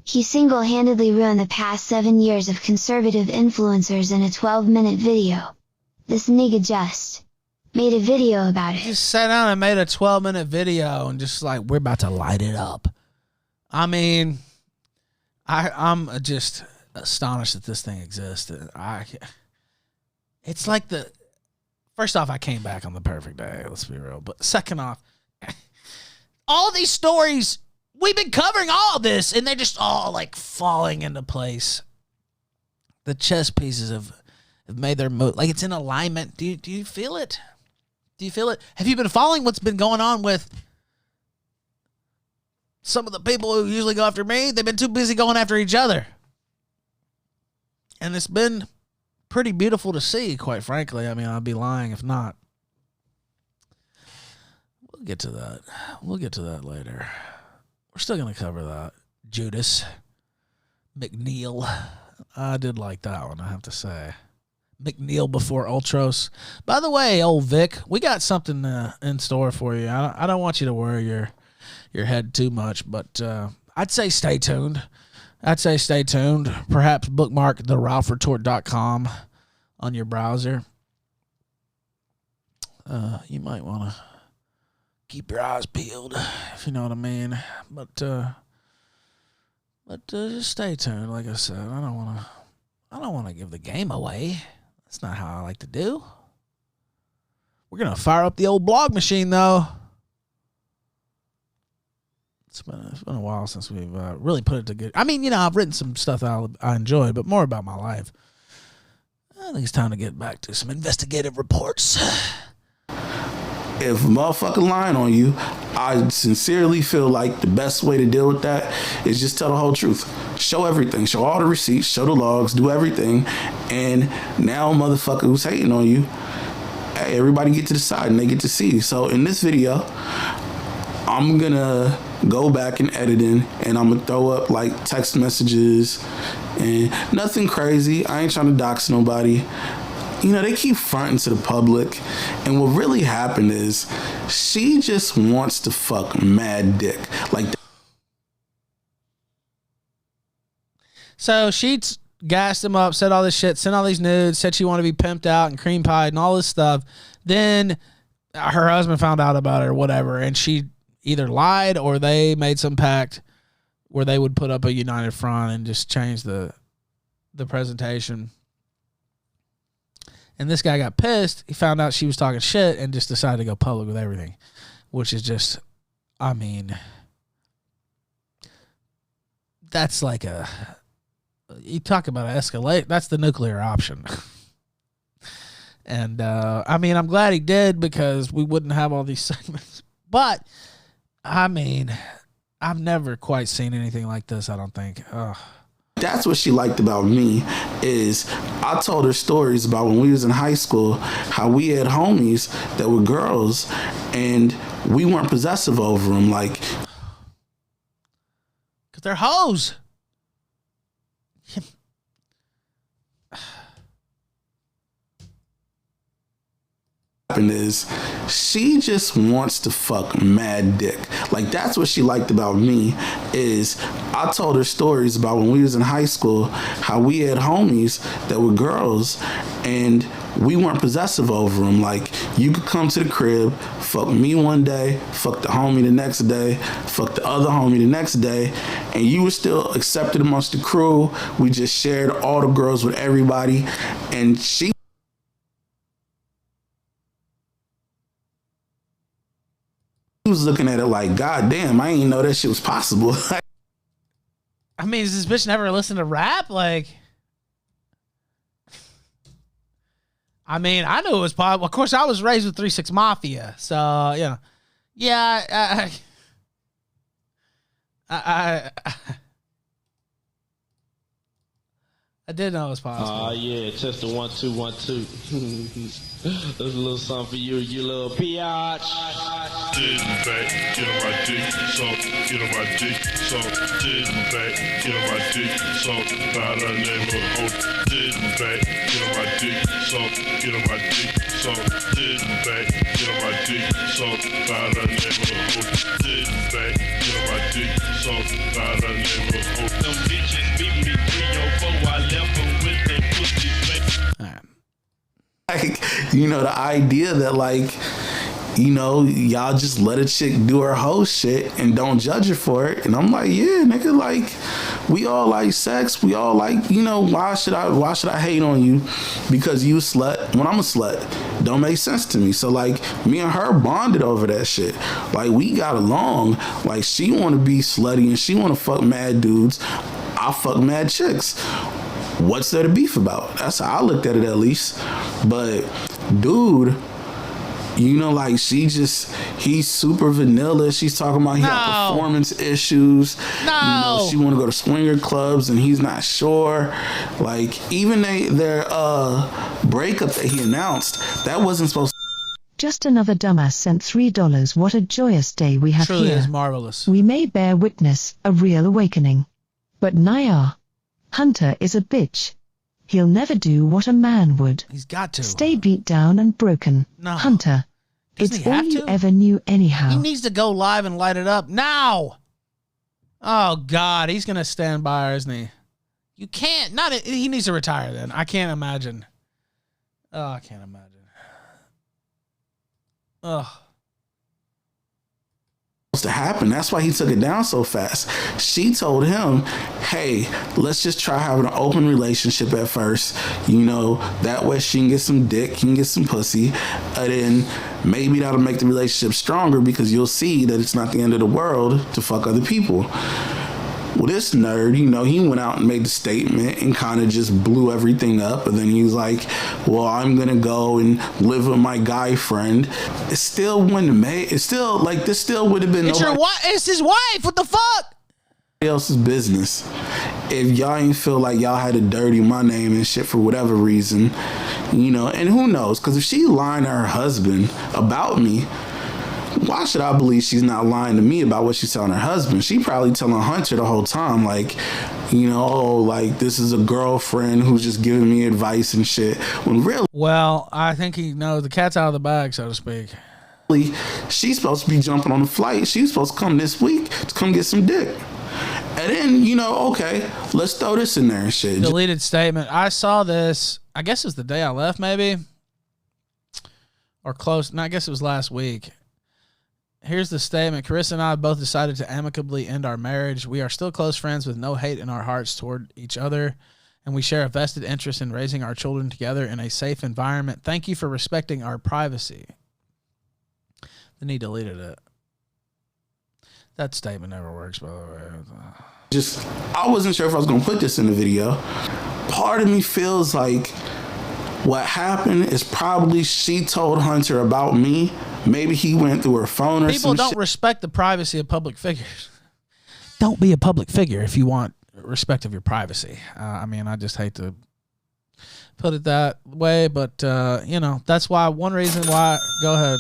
He single-handedly ruined the past 7 years of conservative influencers in a 12-minute video. This nigga just made a video about it. Just sat down and made a 12-minute video and just like, we're about to light it up. I mean, I'm just astonished that this thing exists. It's like first off, I came back on the perfect day, let's be real. But second off, all these stories, we've been covering all of this, and they're just all like falling into place. The chess pieces have made their move. Like, it's in alignment. Do you feel it? Do you feel it? Have you been following what's been going on with some of the people who usually go after me? They've been too busy going after each other. And it's been pretty beautiful to see, quite frankly. I mean, I'd be lying if not. We'll get to that. We'll get to that later. We're still going to cover that. Judas McNeil. I did like that one, I have to say. McNeil before Ultros. By the way, old Vic, we got something in store for you. I don't want you to worry your head too much, but I'd say stay tuned. Perhaps bookmark theralphretort.com on your browser. You might want to keep your eyes peeled, if you know what I mean. But just stay tuned. Like I said, I don't want to give the game away. That's not how I like to do. We're gonna fire up the old blog machine, though. It's been a while since we've really put it to good. I mean, I've written some stuff I enjoyed, but more about my life. I think it's time to get back to some investigative reports. If a motherfucker lying on you, I sincerely feel like the best way to deal with that is just tell the whole truth. Show everything. Show all the receipts. Show the logs. Do everything. And now motherfucker who's hating on you, hey, everybody get to decide and they get to see. So in this video, I'm going to go back and edit in, and I'm going to throw up like text messages and nothing crazy. I ain't trying to dox nobody. They keep fronting to the public, and what really happened is she just wants to fuck mad dick. Like, so she gassed him up, said all this shit, sent all these nudes, said she wanted to be pimped out and cream pied and all this stuff. Then her husband found out about it or whatever, and she either lied or they made some pact where they would put up a united front and just change the presentation. And this guy got pissed. He found out she was talking shit and just decided to go public with everything, which is just, I mean, that's like you talk about an escalate. That's the nuclear option. And, I mean, I'm glad he did because we wouldn't have all these segments. But, I mean, I've never quite seen anything like this, I don't think. Ugh. That's what she liked about me is I told her stories about when we was in high school, how we had homies that were girls and we weren't possessive over them. Like, because they're hoes. Is she just wants to fuck mad dick. Like, that's what she liked about me is I told her stories about when we was in high school, how we had homies that were girls and we weren't possessive over them. Like, you could come to the crib, fuck me one day, fuck the homie the next day, fuck the other homie the next day, and you were still accepted amongst the crew. We just shared all the girls with everybody, and she was looking at it like, God damn, I didn't know that shit was possible. I mean, does this bitch never listen to rap? Like, I mean, I knew it was possible. Of course, I was raised with 3 6 Mafia, so yeah, I did know it was possible. Yeah, test the 1 2 1 2. There's a little something for you, you little biatch. Didn't back, get on my dick, so get on my dick, so didn't back, get on my dick, so by the neighborhood. Didn't back, get on my dick, so get on my dick, so didn't back, get on my dick, so by the neighborhood. Didn't back, get on my dick, so by the neighborhood. Them bitches beat me 304, I left them with their pussy face. Like, you know, the idea that, like, you know, y'all just let a chick do her whole shit and don't judge her for it. And I'm like, yeah, nigga, like, we all like sex. We all like, you know, why should I hate on you because you a slut when I'm a slut? Don't make sense to me. So, like, me and her bonded over that shit. Like, we got along. Like, she want to be slutty and she want to fuck mad dudes. I fuck mad chicks. What's there to beef about? That's how I looked at it, at least. But, dude, you know, like, he's super vanilla. She's talking about he got performance issues. No. You know, she want to go to swinger clubs and he's not sure. Like, even their breakup that he announced, that wasn't supposed to. Just another dumbass sent $3. What a joyous day we have Truly here. is marvelous. We may bear witness, a real awakening. But Naya, Hunter is a bitch. He'll never do what a man would. He's got to. Stay beat down and broken. No. Hunter, Doesn't it's he all have you to? ever knew anyhow. He needs to go live and light it up now. Oh, God. He's going to stand by her, isn't he? You can't. He needs to retire then. I can't imagine. Oh, I can't imagine. Ugh. To happen. That's why he took it down so fast. She told him, hey, let's just try having an open relationship at first. You know, that way she can get some dick, can get some pussy, and then maybe that'll make the relationship stronger because you'll see that it's not the end of the world to fuck other people. Well, this nerd, you know, he went out and made the statement and kind of just blew everything up. And then he was like, well, I'm going to go and live with my guy friend. It still wouldn't have made, it's still like, this still would have been. It's your wife. It's his wife. What the fuck? Else's business. If y'all ain't feel like y'all had to dirty my name and shit for whatever reason, you know, and who knows? Because if she lying to her husband about me, why should I believe she's not lying to me about what she's telling her husband? She probably telling Hunter the whole time, like, you know, oh, like, this is a girlfriend who's just giving me advice and shit. When really, well, I think he knows the cat's out of the bag, so to speak. She's supposed to be jumping on the flight. She's supposed to come this week to come get some dick. And then, you know, okay, let's throw this in there and shit. Deleted statement. I saw this, I guess it was the day I left, maybe, or close. No, I guess it was last week. Here's the statement. Carissa and I both decided to amicably end our marriage. We are still close friends with no hate in our hearts toward each other, and we share a vested interest in raising our children together in a safe environment. Thank you for respecting our privacy. Then he deleted it. That statement never works, by the way. I wasn't sure if I was going to put this in the video. Part of me feels like what happened is probably she told Hunter about me. Maybe he went through her phone or something. People don't respect the privacy of public figures. Don't be a public figure if you want respect of your privacy. I mean, I just hate to put it that way, but, that's why one reason why. Go ahead.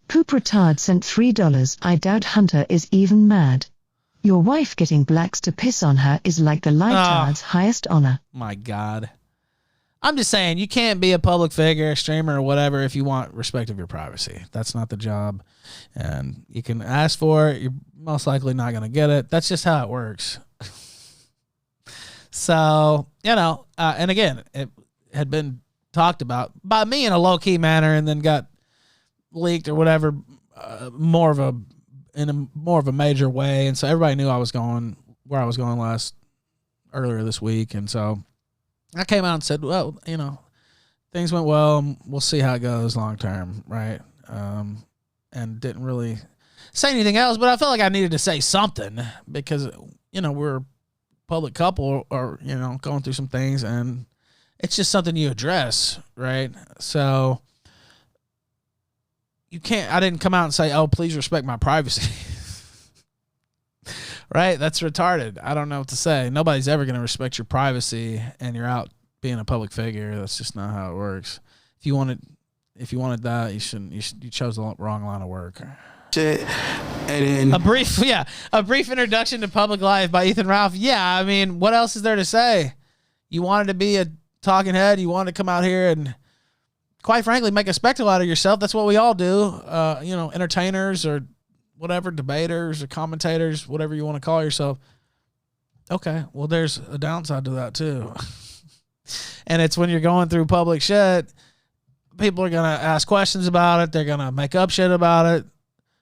Poop Retard sent $3. I doubt Hunter is even mad. Your wife getting blacks to piss on her is like the lifetard's highest honor. My God. I'm just saying, you can't be a public figure, a streamer, or whatever if you want respect of your privacy. That's not the job. And you can ask for it. You're most likely not going to get it. That's just how it works. So, and again, it had been talked about by me in a low-key manner and then got leaked or whatever, more of a major way. And so everybody knew I was going where I was going earlier this week. And so I came out and said, well, things went well, and we'll see how it goes long term, right? And didn't really say anything else, but I felt like I needed to say something because, we're a public couple or, going through some things, and it's just something you address, right? So I didn't come out and say, oh, please respect my privacy. Right? That's retarded. I don't know what to say. Nobody's ever going to respect your privacy and you're out being a public figure. That's just not how it works. If you wanted that, you chose the wrong line of work. Shit. And then a brief introduction to public life by Ethan Ralph. Yeah, I mean, what else is there to say? You wanted to be a talking head. You wanted to come out here and, quite frankly, make a spectacle out of yourself. That's what we all do. Entertainers or whatever, debaters or commentators, whatever you want to call yourself. Okay, well, there's a downside to that too. And it's when you're going through public shit, people are going to ask questions about it. They're going to make up shit about it.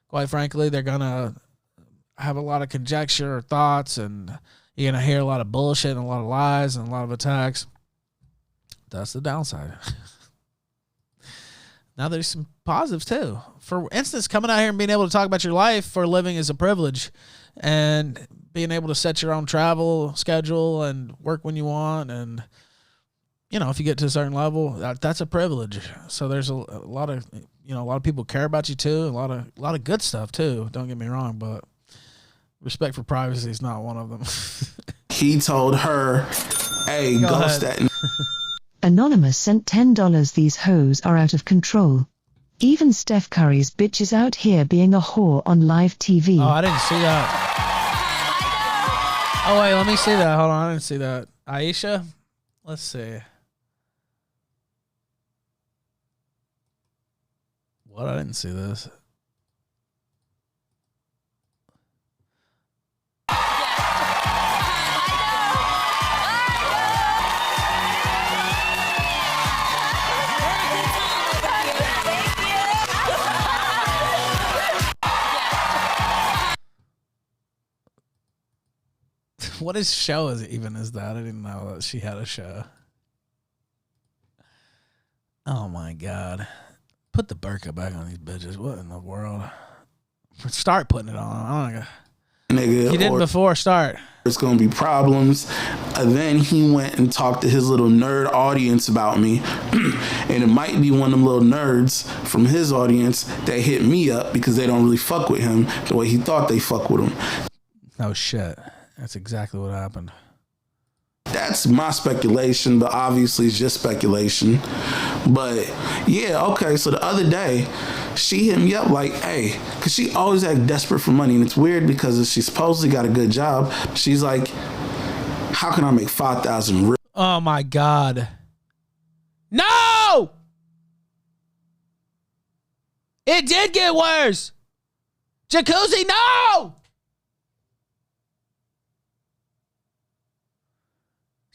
Quite frankly, they're going to have a lot of conjecture or thoughts, and you're going to hear a lot of bullshit and a lot of lies and a lot of attacks. That's the downside. Now there's some positives too. For instance, coming out here and being able to talk about your life for a living is a privilege, and being able to set your own travel schedule and work when you want. And, if you get to a certain level, that's a privilege. So there's a lot of, a lot of people care about you too. A lot of good stuff too. Don't get me wrong, but respect for privacy is not one of them. He told her, hey, ghost that. Anonymous sent $10. These hoes are out of control. Even Steph Curry's bitch is out here being a whore on live TV. Oh, I didn't see that. Oh, wait, let me see that. Hold on, I didn't see that. Aisha? Let's see. What? I didn't see this. What is show is that? I didn't know that she had a show. Oh my God. Put the burqa back on these bitches. What in the world? Start putting it on. I don't know. Nigga, you didn't before. Start. There's going to be problems. Then he went and talked to his little nerd audience about me. And it might be one of them little nerds from his audience that hit me up because they don't really fuck with him the way he thought they fuck with him. Oh, shit. That's exactly what happened. That's my speculation, but obviously it's just speculation. But yeah, okay, so the other day, she hit me up like, hey, because she always act desperate for money. And it's weird because she supposedly got a good job. She's like, how can I make $5,000? Oh my God. No! It did get worse. Jacuzzi, no!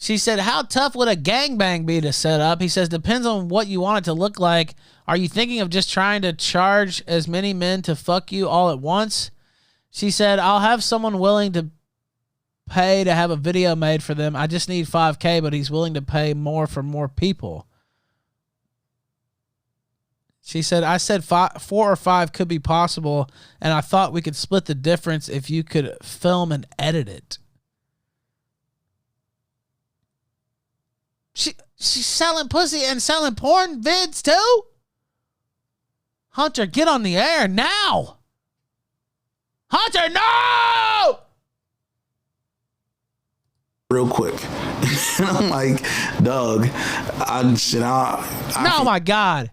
She said, how tough would a gangbang be to set up? He says, depends on what you want it to look like. Are you thinking of just trying to charge as many men to fuck you all at once? She said, I'll have someone willing to pay to have a video made for them. I just need $5,000, but he's willing to pay more for more people. She said, I said 4 or 5 could be possible, and I thought we could split the difference if you could film and edit it. She's selling pussy and selling porn vids too? Hunter, get on the air now. Hunter, no! Real quick. And I'm like, dog, no, my God.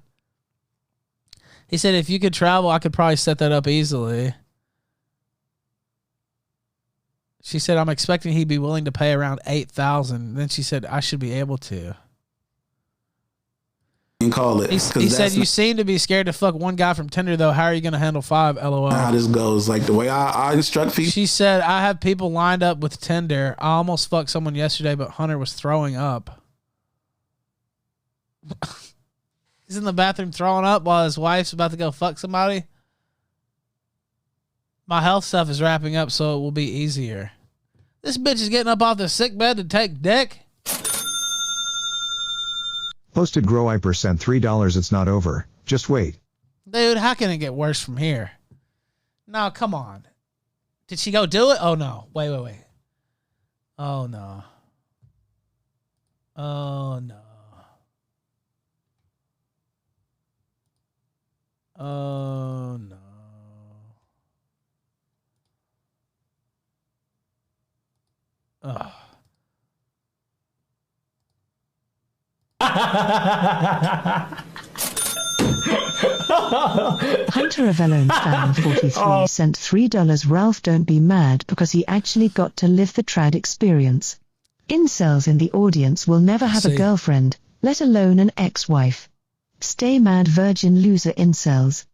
He said, if you could travel, I could probably set that up easily. She said, I'm expecting he'd be willing to pay around $8,000. Then she said, I should be able to. You can call it. He said, you seem to be scared to fuck one guy from Tinder, though. How are you going to handle 5? LOL. How this goes. Like the way I instruct people. She said, I have people lined up with Tinder. I almost fucked someone yesterday, but Hunter was throwing up. He's in the bathroom throwing up while his wife's about to go fuck somebody. My health stuff is wrapping up, so it will be easier. This bitch is getting up off the sick bed to take dick. Posted Grow Hyper sent $3. It's not over. Just wait. Dude, how can it get worse from here? No, come on. Did she go do it? Oh, no. Wait. Oh, no. Oh, no. Oh, no. Ugh. Hunter Avallone fan 43 sent $3. Ralph, don't be mad because he actually got to live the trad experience. Incels in the audience will never have a girlfriend, let alone an ex-wife. Stay mad, virgin loser incels.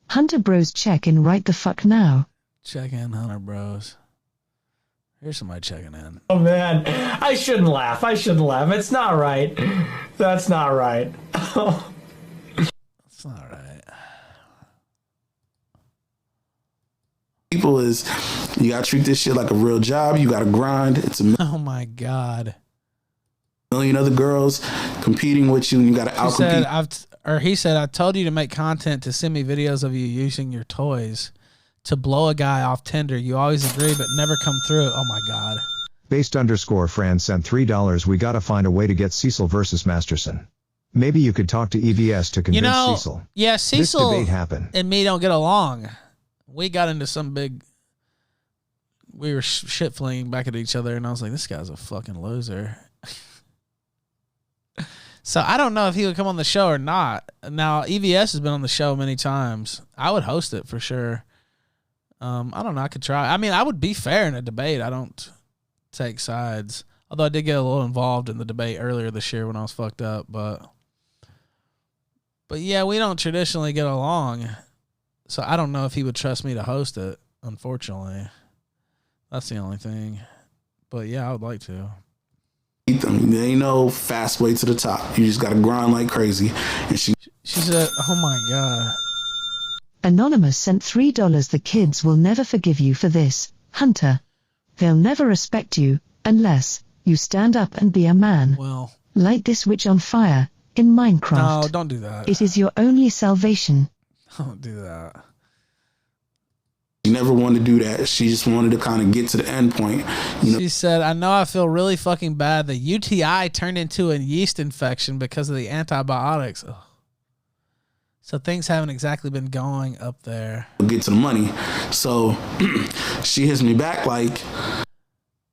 Hunter Bros, check in right the fuck now. Check in, Hunter Bros. Here's somebody checking in. Oh man, I shouldn't laugh. It's not right. That's not right. It's not right. People is, you gotta treat this shit like a real job. You gotta grind. It's Oh my God. million other girls competing with you, and you gotta outcompete. He said, I told you to make content to send me videos of you using your toys to blow a guy off Tinder. You always agree, but never come through. Oh my God. Based_Fran sent $3. We gotta find a way to get Cecil versus Masterson. Maybe you could talk to EVS to convince Cecil. Yeah, Cecil this debate happened. and me don't get along. We got into some big... We were shit flinging back at each other, and I was like, this guy's a fucking loser. So I don't know if he would come on the show or not. Now, EVS has been on the show many times. I would host it for sure. I don't know. I could try. I mean, I would be fair in a debate. I don't take sides. Although I did get a little involved in the debate earlier this year when I was fucked up. But yeah, we don't traditionally get along. So I don't know if he would trust me to host it, unfortunately. That's the only thing. But yeah, I would like to. There ain't no fast way to the top. You just gotta grind like crazy. And she said, oh my God. Anonymous sent $3. The kids will never forgive you for this, Hunter. They'll never respect you, unless you stand up and be a man. Well. Light this witch on fire, in Minecraft. No, don't do that. It is your only salvation. Don't do that. She never wanted to do that. She just wanted to kind of get to the end point. She said, I know I feel really fucking bad. The UTI turned into a yeast infection because of the antibiotics. Ugh. So things haven't exactly been going up there. Get to the money. So she hits me back like...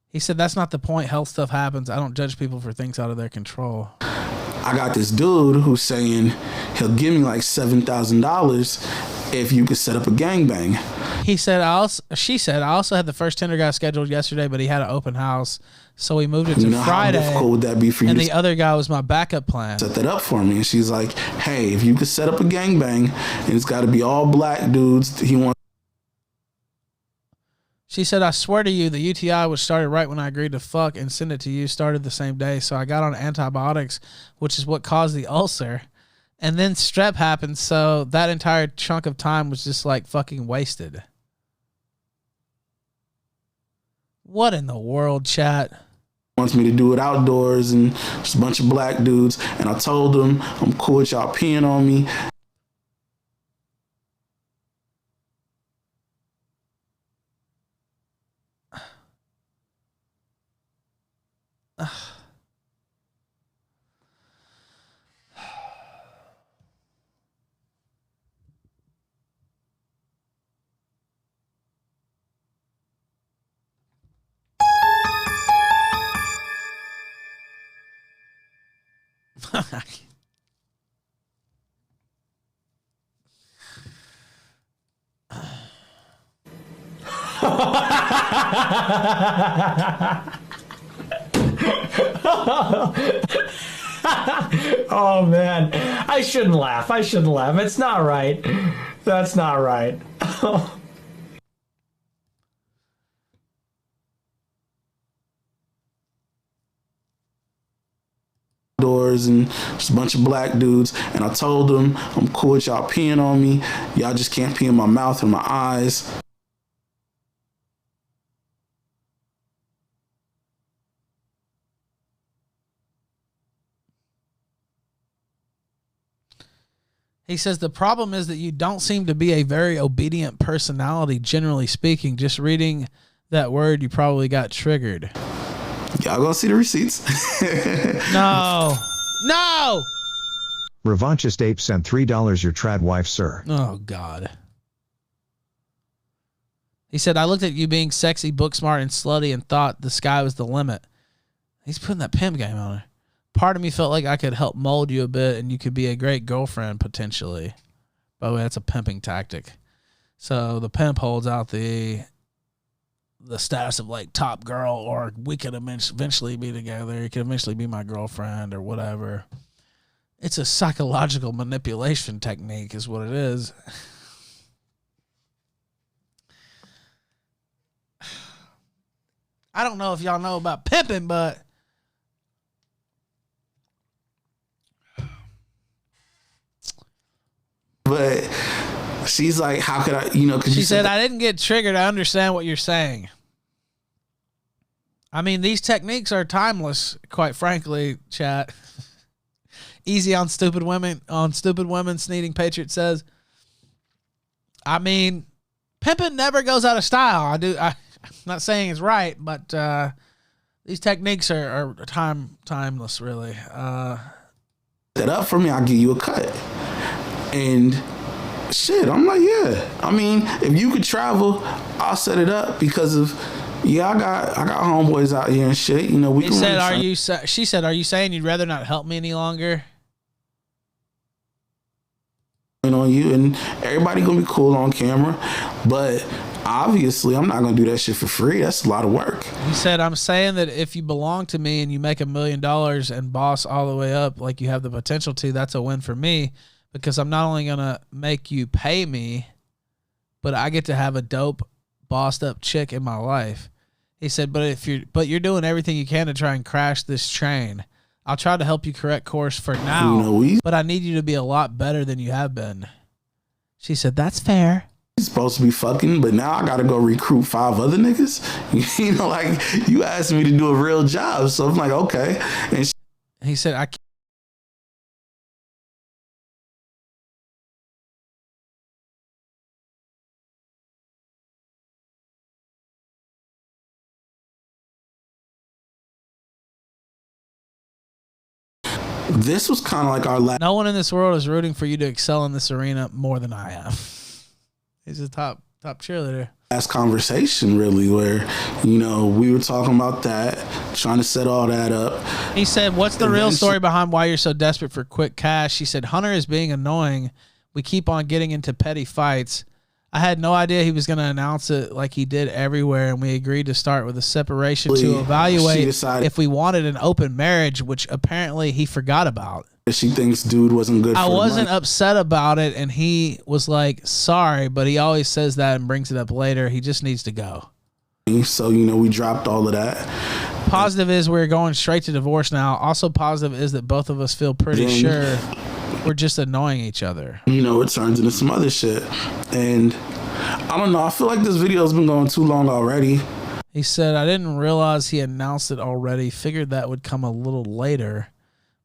He said, that's not the point. Health stuff happens. I don't judge people for things out of their control. I got this dude who's saying he'll give me like $7,000 if you could set up a gangbang. She said, I also had the first Tinder guy scheduled yesterday, but he had an open house. So we moved it to Friday. How difficult would that be for you? And the other guy was my backup plan. Set that up for me. And she's like, hey, if you could set up a gangbang and it's got to be all black dudes, he wants. She said, I swear to you, the UTI was started right when I agreed to fuck and send it to you, started the same day. So I got on antibiotics, which is what caused the ulcer. And then strep happened, so that entire chunk of time was just like fucking wasted. What in the world, chat? Wants me to do it outdoors and just a bunch of black dudes. And I told them, I'm cool with y'all peeing on me. Oh man, I shouldn't laugh. It's not right. That's not right. Doors and just a bunch of black dudes. And I told them, I'm cool with y'all peeing on me. Y'all just can't pee in my mouth and my eyes. He says the problem is that you don't seem to be a very obedient personality, generally speaking. Just reading that word, you probably got triggered. Y'all gonna see the receipts. No. Revanchist Ape sent $3 your trad wife, sir. Oh, God. He said, I looked at you being sexy, book smart, and slutty and thought the sky was the limit. He's putting that pimp game on her. Part of me felt like I could help mold you a bit and you could be a great girlfriend potentially. By the way, that's a pimping tactic. So the pimp holds out the status of like top girl, or we could eventually be together. You could eventually be my girlfriend or whatever. It's a psychological manipulation technique is what it is. I don't know if y'all know about pimping, but she's like, how could I, cause she said, I didn't get triggered. I understand what you're saying. I mean, these techniques are timeless, quite frankly, chat. Easy on stupid women, Sneeding Patriot says. I mean, pimping never goes out of style. I'm not saying it's right, but these techniques are timeless, really. Set up for me, I'll give you a cut. And shit, I'm like, yeah. I mean, if you could travel, I'll set it up because of, I got homeboys out here and shit. We. He said, she said, are you saying you'd rather not help me any longer? On you, and everybody gonna be cool on camera, but obviously I'm not gonna do that shit for free. That's a lot of work. He said, I'm saying that if you belong to me and you make $1 million and boss all the way up like you have the potential to, that's a win for me, because I'm not only gonna make you pay me, but I get to have a dope bossed up chick in my life. He said, but you're doing everything you can to try and crash this train. I'll try to help you correct course for now, but I need you to be a lot better than you have been. She said, that's fair. He's supposed to be fucking, but now I gotta go recruit 5 other niggas. Like, you asked me to do a real job, so I'm like, okay. And he said, I can't. This was kind of like our last. No one in this world is rooting for you to excel in this arena more than I am. He's a top cheerleader. Last conversation, really, where we were talking about that, trying to set all that up. He said, "What's the real story behind why you're so desperate for quick cash?" She said, "Hunter is being annoying. We keep on getting into petty fights. I had no idea he was going to announce it like he did everywhere, and we agreed to start with a separation to evaluate if we wanted an open marriage, which apparently he forgot about." She thinks dude wasn't good. I wasn't upset about it, and he was like, sorry, but he always says that and brings it up later. He just needs to go. So, we dropped all of that. Positive is we're going straight to divorce now. Also positive is that both of us feel pretty sure we're just annoying each other. You know, it turns into some other shit. And I don't know, I feel like this video's been going too long already. He said, I didn't realize he announced it already. Figured that would come a little later.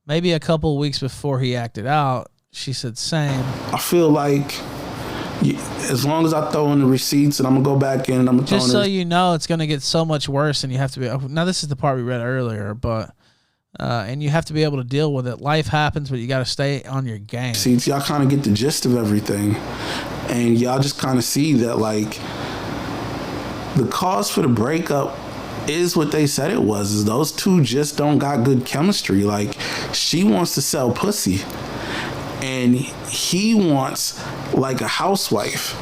Maybe a couple of weeks before he acted out. She said, same. I feel like as long as I throw in the receipts and I'm going to go back in and I'm going to just so you know, it's going to get so much worse and you have to be... Now, this is the part we read earlier, but... and you have to be able to deal with it. Life happens, but you got to stay on your game. See, y'all kind of get the gist of everything. And y'all just kind of see that, like, the cause for the breakup is what they said it was. Is those two just don't got good chemistry. Like, she wants to sell pussy. And he wants, like, a housewife.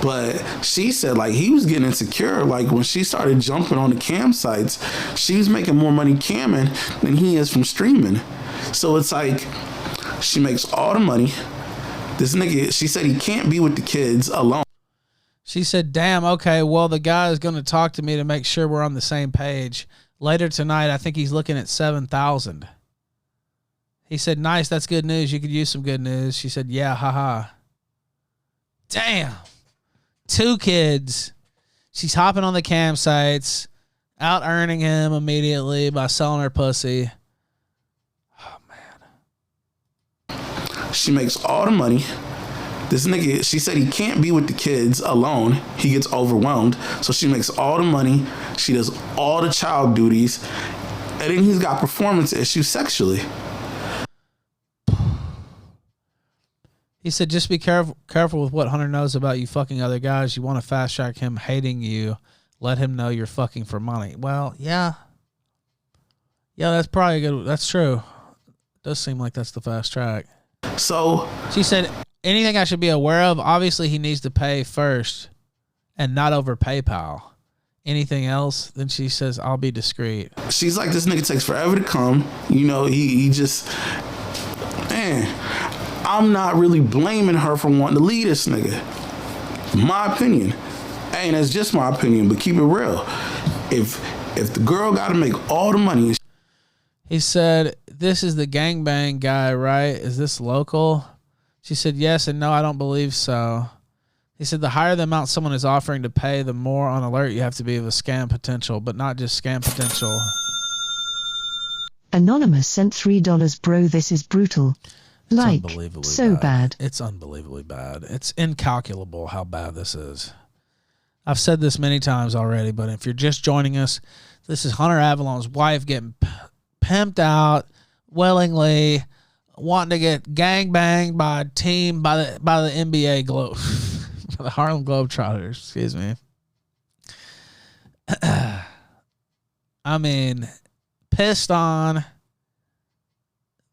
But she said, like, he was getting insecure. Like, when she started jumping on the cam sites, she was making more money camming than he is from streaming. So it's like, she makes all the money. This nigga, she said he can't be with the kids alone. She said, damn, okay, well, the guy is going to talk to me to make sure we're on the same page. Later tonight, I think he's looking at 7,000. He said, nice, that's good news. You could use some good news. She said, yeah, haha. Damn. 2 kids. She's hopping on the campsites, out earning him immediately by selling her pussy. Oh, man. She makes all the money. This nigga, she said he can't be with the kids alone. He gets overwhelmed. So she makes all the money. She does all the child duties. And then he's got performance issues sexually. He said, just be careful with what Hunter knows about you fucking other guys. You want to fast track him hating you. Let him know you're fucking for money. Well, yeah. Yeah, that's probably good. That's true. It does seem like that's the fast track. So she said, anything I should be aware of? Obviously, he needs to pay first and not over PayPal. Anything else? Then she says, I'll be discreet. She's like, this nigga takes forever to come. You know, he just... Man... I'm not really blaming her for wanting to leave this nigga. My opinion. And that's just my opinion, but keep it real. If the girl got to make all the money... He said, this is the gangbang guy, right? Is this local? She said, yes and no, I don't believe so. He said, the higher the amount someone is offering to pay, the more on alert you have to be of a scam potential, but not just scam potential. Anonymous sent $3. Bro, this is brutal. Like, so bad. It's unbelievably bad. It's incalculable how bad this is. I've said this many times already, but if you're just joining us, this is Hunter Avallone's wife getting pimped out willingly, wanting to get gangbanged by a team by the NBA Globe, by the Harlem Globetrotters. Excuse me. I mean, pissed on.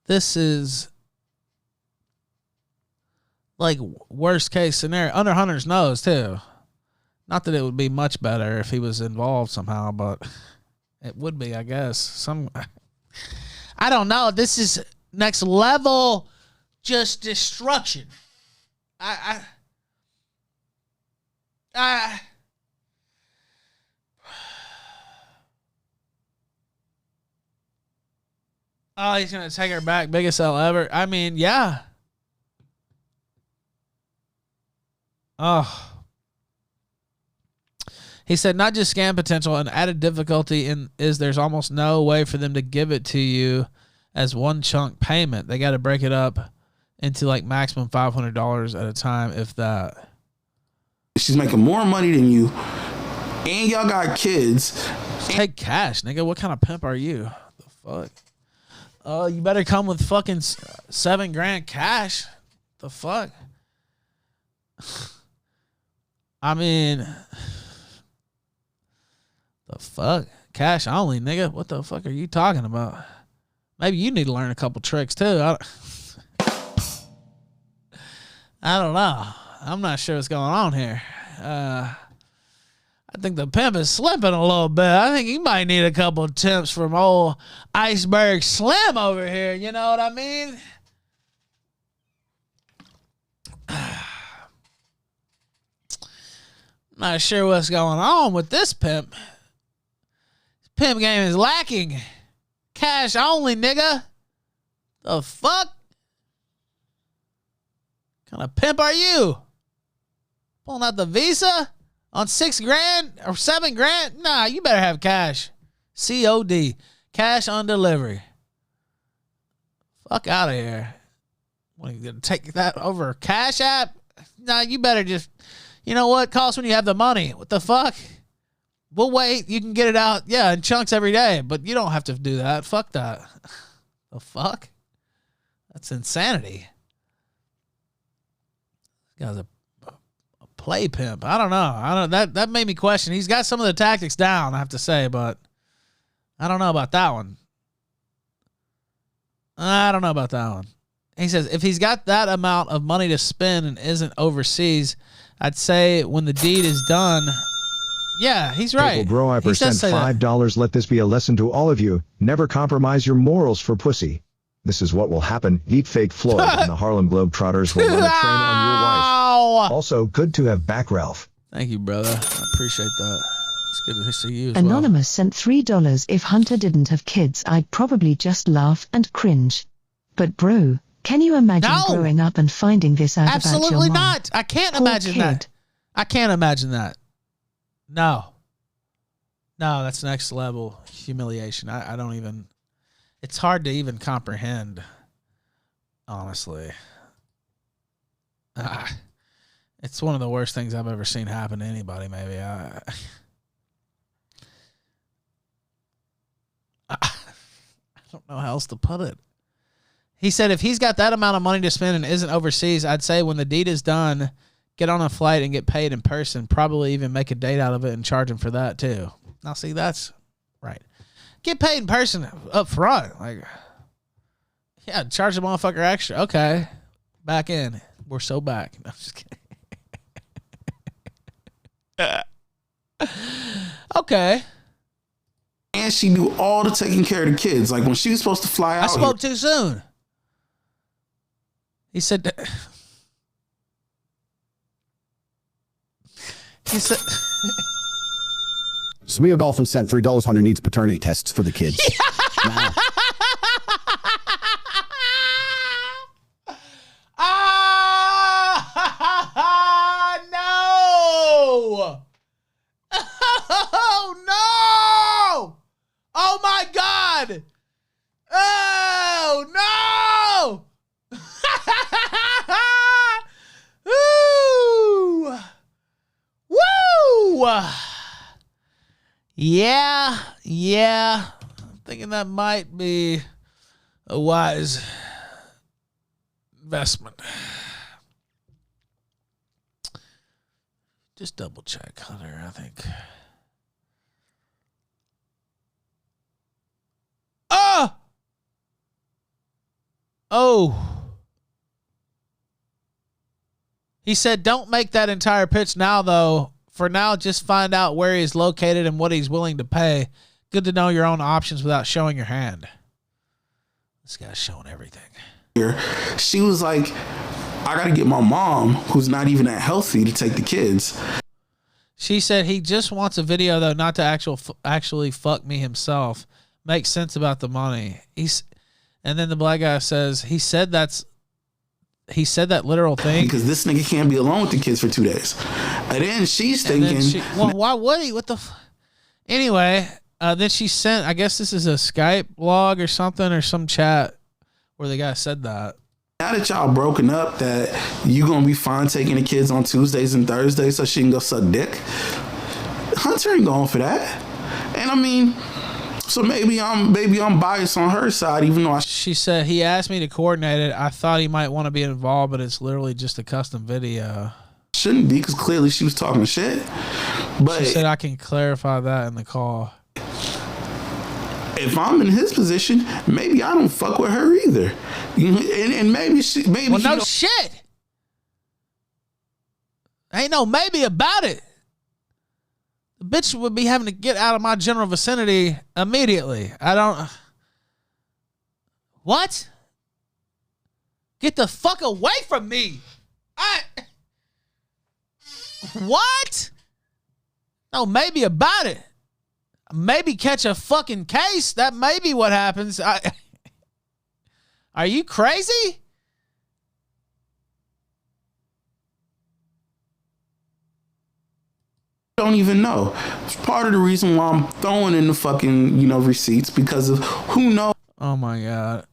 This is like worst case scenario under Hunter's nose too. Not that it would be much better if he was involved somehow, but it would be, I guess. I don't know. This is next level, just destruction. Oh, he's gonna take her back, biggest sell ever. I mean, yeah. Oh. He said, not just scam potential, an added difficulty is there's almost no way for them to give it to you as one chunk payment. They got to break it up into like maximum $500 at a time, if that. She's making more money than you, and y'all got kids. Just take cash, nigga. What kind of pimp are you? The fuck? You better come with fucking $7,000 cash. The fuck? I mean, the fuck? Cash only, nigga. What the fuck are you talking about? Maybe you need to learn a couple tricks too. I don't know. I'm not sure what's going on here. I think the pimp is slipping a little bit. I think he might need a couple of tips from old Iceberg Slim over here. You know what I mean? Not sure what's going on with this pimp. This pimp game is lacking. Cash only, nigga. The fuck? kind of pimp are you? Pulling out the Visa on $6,000 or $7,000? Nah, you better have cash. COD. Cash on delivery. Fuck out of here. What, are you going to take that over Cash App? Nah, you better just, you know what? Call us when you have the money. What the fuck? We'll wait. You can get it out, yeah, in chunks every day, but you don't have to do that. Fuck that. The fuck? That's insanity. This guy's a play pimp. I don't know. That made me question. He's got some of the tactics down, I have to say, but I don't know about that one. I don't know about that one. He says, if he's got that amount of money to spend and isn't overseas, I'd say when the deed is done. Yeah, he's right. People bro, I percent $5. Let this be a lesson to all of you. Never compromise your morals for pussy. This is what will happen. Eat fake Floyd and the Harlem Globetrotters will run a train on your wife. Also, good to have back, Ralph. Thank you, brother. I appreciate that. It's good to see you as Anonymous sent $3. If Hunter didn't have kids, I'd probably just laugh and cringe. But bro, can you imagine growing up and finding this out about your mom? Absolutely not. I can't imagine that. I can't imagine that. No, that's next level humiliation. I don't even, it's hard to even comprehend, honestly. It's one of the worst things I've ever seen happen to anybody, maybe. I don't know how else to put it. He said if he's got that amount of money to spend and isn't overseas, I'd say when the deed is done, get on a flight and get paid in person. Probably even make a date out of it and charge him for that too. Now, see, that's right. Get paid in person up front. Like, yeah, charge the motherfucker extra. Okay. Back in. We're so back. No, I'm just kidding. Okay. And she do all the taking care of the kids. Like when she was supposed to fly out. I spoke too soon. He said... He said... Samia Dolphin sent $3. Hunter needs paternity tests for the kids. Wow. No! Oh, no! Oh, my God! Oh, no! Woo! Woo! Yeah. I'm thinking that might be a wise investment. Just double check, Hunter, I think. Oh. He said, don't make that entire pitch now, though. For now, just find out where he's located and what he's willing to pay. Good to know your own options without showing your hand. This guy's showing everything. She was like, I got to get my mom, who's not even that healthy, to take the kids. She said he just wants a video, though, not to actually fuck me himself. Makes sense about the money. And then the black guy says, he said that literal thing. Because this nigga can't be alone with the kids for 2 days. And then she's thinking... well, why would he? What the... Anyway, then she sent, I guess this is a Skype log or something, or some chat where the guy said that. Now that y'all broken up, that you gonna be fine taking the kids on Tuesdays and Thursdays so she can go suck dick? Hunter ain't going for that. And I mean... So maybe I'm biased on her side, even though She said he asked me to coordinate it. I thought he might want to be involved, but it's literally just a custom video. Shouldn't be, because clearly she was talking shit. But she said I can clarify that in the call. If I'm in his position, maybe I don't fuck with her either. And maybe well, no shit. Ain't no maybe about it. The bitch would be having to get out of my general vicinity immediately. I don't... What? Get the fuck away from me. What? No, maybe about it. Maybe catch a fucking case. That may be what happens. Are you crazy? don't even know. It's part of the reason why I'm throwing in the fucking, receipts, because of who knows. Oh my God.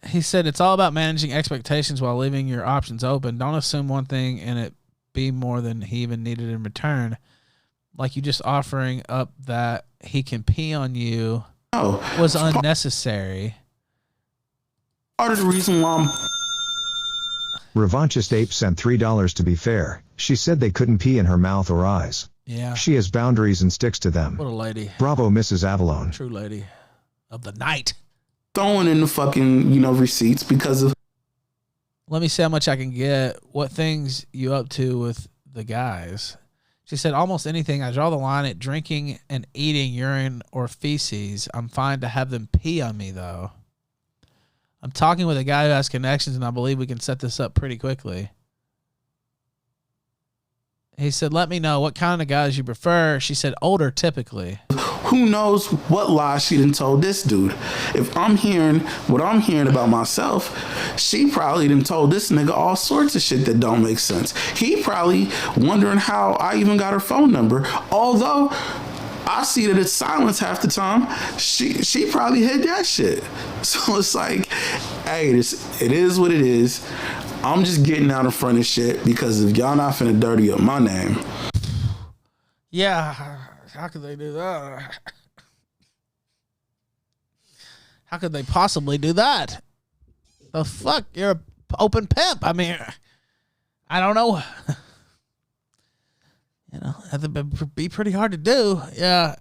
He said it's all about managing expectations while leaving your options open. Don't assume one thing and it be more than he even needed in return. Like you just offering up that he can pee on you was unnecessary. Part of the reason why I'm... Revanchist Ape sent $3 to be fair. She said they couldn't pee in her mouth or eyes. Yeah. She has boundaries and sticks to them. What a lady. Bravo, Mrs. Avallone. True lady of the night. Throwing in the fucking, receipts because of... Let me see how much I can get. What things you up to with the guys? She said, almost anything. I draw the line at drinking and eating urine or feces. I'm fine to have them pee on me, though. I'm talking with a guy who has connections, and I believe we can set this up pretty quickly. He said, let me know what kind of guys you prefer. She said, older, typically. Who knows what lies she done told this dude? If I'm hearing what I'm hearing about myself, she probably done told this nigga all sorts of shit that don't make sense. He probably wondering how I even got her phone number. Although I see that it's silence half the time, she probably hid that shit. So it's like, hey, it is what it is. I'm just getting out in front of shit because if y'all not finna dirty up my name. Yeah, how could they do that? How could they possibly do that? The fuck? You're an open pimp. I mean, I don't know. That'd be pretty hard to do. Yeah.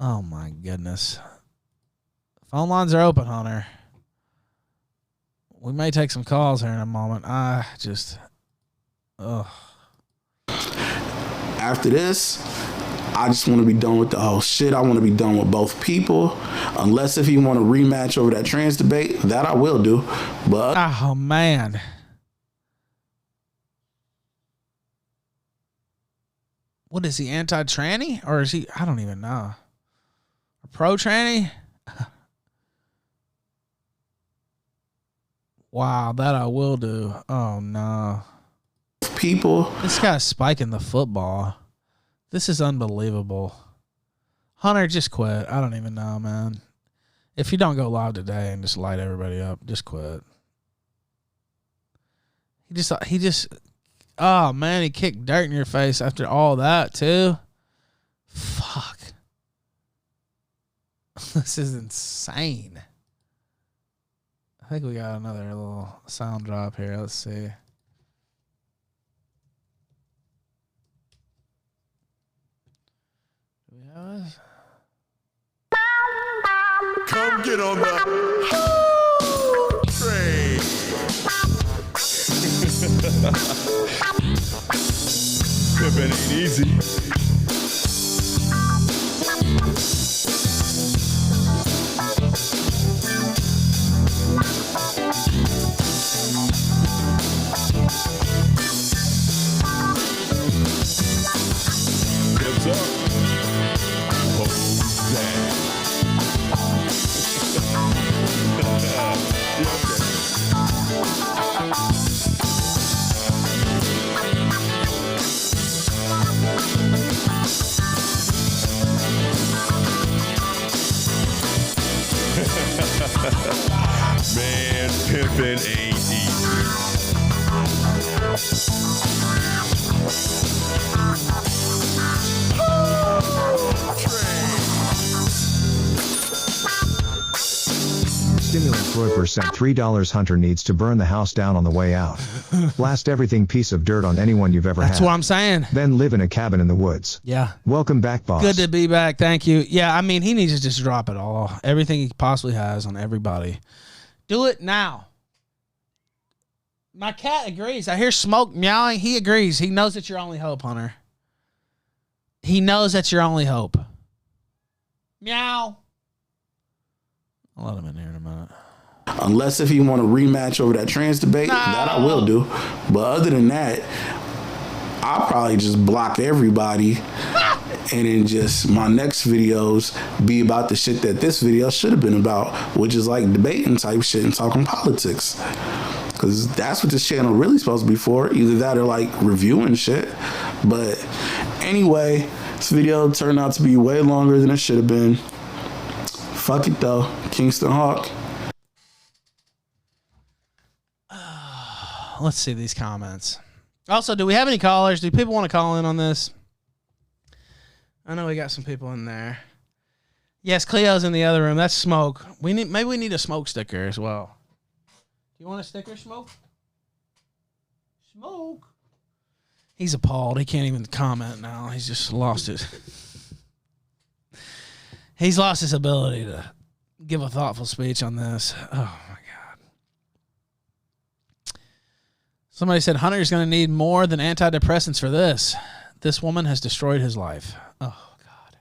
Oh my goodness. Phone lines are open, Hunter. We may take some calls here in a moment. After this, I just want to be done with the whole shit. I want to be done with both people. Unless if you want to rematch over that trans debate, that I will do. But oh man. What is he, anti-tranny? Or is he, I don't even know. Pro-tranny? Wow, that I will do. Oh, no. People. This guy's spiking the football. This is unbelievable. Hunter, just quit. I don't even know, man. If you don't go live today and just light everybody up, just quit. He just, oh, man, he kicked dirt in your face after all that, too. Fuck. This is insane. I think we got another little sound drop here. Let's see. Do we have this? Come get on the train. Pimpin' ain't easy. What's up? Man, pimpin' ain't easy. Stimulant Freud sent $3. Hunter needs to burn the house down on the way out. Blast everything piece of dirt on anyone you've ever had. That's what I'm saying. Then live in a cabin in the woods. Yeah. Welcome back, boss. Good to be back. Thank you. Yeah, I mean, he needs to just drop it all. Everything he possibly has on everybody. Do it now. My cat agrees. I hear Smoke meowing. He agrees. He knows it's your only hope, Hunter. He knows that's your only hope. Meow. I'll let him in here in a minute. Unless if you want to rematch over that trans debate, that I will do. But other than that, I'll probably just block everybody and then just my next videos be about the shit that this video should have been about, which is like debating type shit and talking politics. Because that's what this channel really supposed to be for. Either that or like reviewing shit. But anyway, this video turned out to be way longer than it should have been. Fuck it though. Kingston Hawk. Let's see these comments. Also, do we have any callers? Do people want to call in on this? I know we got some people in there. Yes, Cleo's in the other room. That's Smoke. Maybe we need a Smoke sticker as well. Do you want a sticker, Smoke? Smoke. He's appalled. He can't even comment now. He's just lost it. He's lost his ability to give a thoughtful speech on this. Oh, my God. Somebody said Hunter's going to need more than antidepressants for this. This woman has destroyed his life. Oh, God.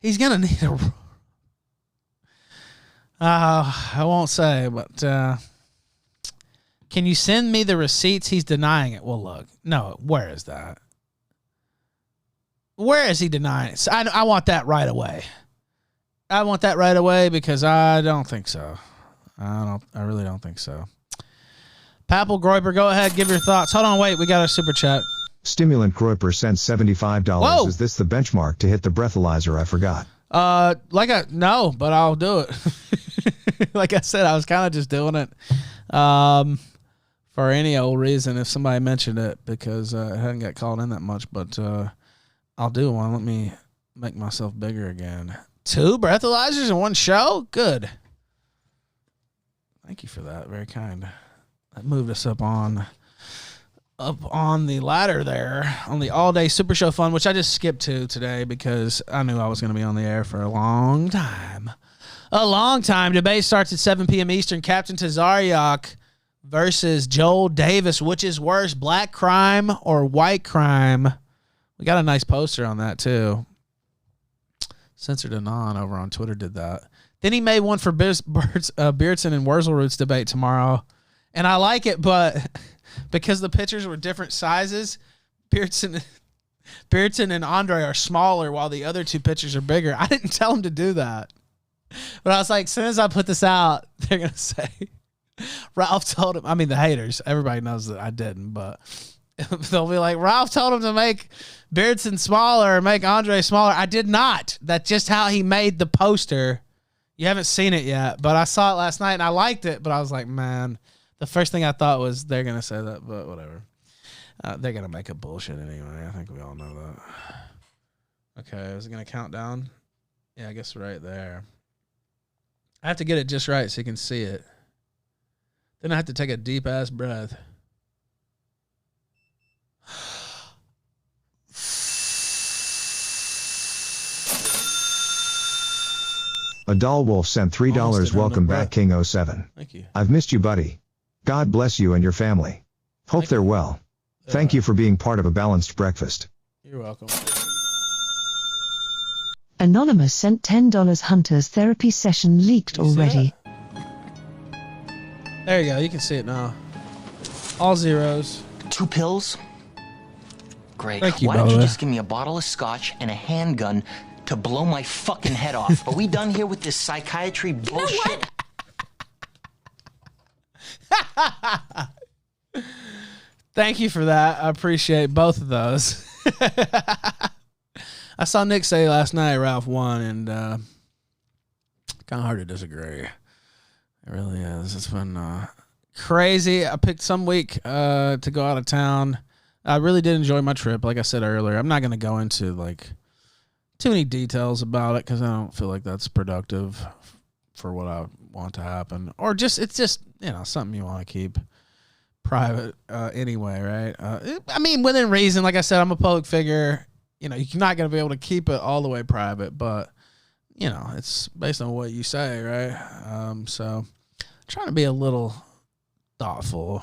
He's going to need a... I won't say, but... Can you send me the receipts? He's denying it. Well, look. No, where is that? Where is he denying it? I want that right away. I want that right away because I don't think so. I really don't think so. Papel Groiper, go ahead. Give your thoughts. Hold on. Wait. We got a super chat. Stimulant Groiper sent $75. Whoa. Is this the benchmark to hit the breathalyzer? I forgot. No, but I'll do it. Like I said, I was kind of just doing it. For any old reason, if somebody mentioned it, because it hadn't got called in that much, but I'll do one. Let me make myself bigger again. 2 breathalyzers in one show? Good. Thank you for that. Very kind. That moved us up on the ladder there on the all-day Super Show Fun, which I just skipped to today because I knew I was going to be on the air for a long time. A long time. Debate starts at 7 p.m. Eastern. Captain Tazaryak versus Joel Davis. Which is worse, black crime or white crime? We got a nice poster on that, too. Censored Anon over on Twitter did that. Then he made one for Beardson and Wurzelroot's debate tomorrow. And I like it, but because the pictures were different sizes, Beardson and Andre are smaller while the other 2 pictures are bigger. I didn't tell him to do that. But I was like, as soon as I put this out, they're going to say, Ralph told him, I mean, the haters, everybody knows that I didn't, but they'll be like, Ralph told him to make Beardson smaller or make Andre smaller. I did not. That's just how he made the poster. You haven't seen it yet, but I saw it last night and I liked it, but I was like, man, the first thing I thought was they're going to say that, but whatever. They're going to make it bullshit anyway. I think we all know that. Okay, is it going to count down? Yeah, I guess right there. I have to get it just right so you can see it. Then I have to take a deep-ass breath. Adal Wolf sent $3. Welcome back, King 07. Thank you. I've missed you, buddy. God bless you and your family. Hope they're well. Thank you for being part of a balanced breakfast. You're welcome. Anonymous sent $10. Hunter's therapy session leaked already. There you go. You can see it now. All zeros. 2 pills? Great. Thank you, Why don't you brother. just give me a bottle of scotch and a handgun to blow my fucking head off? Are we done here with this psychiatry bullshit? Thank you for that. I appreciate both of those. I saw Nick say last night Ralph won, and kind of hard to disagree. It really is. It's been crazy. I picked some week to go out of town. I really did enjoy my trip. Like I said earlier, I'm not going to go into like too many details about it because I don't feel like that's productive for what I want to happen. Or just it's just, you know, something you want to keep private anyway, right? I mean, within reason. Like I said, I'm a public figure. You know, you're not going to be able to keep it all the way private, but, you know, it's based on what you say, right? So trying to be a little thoughtful.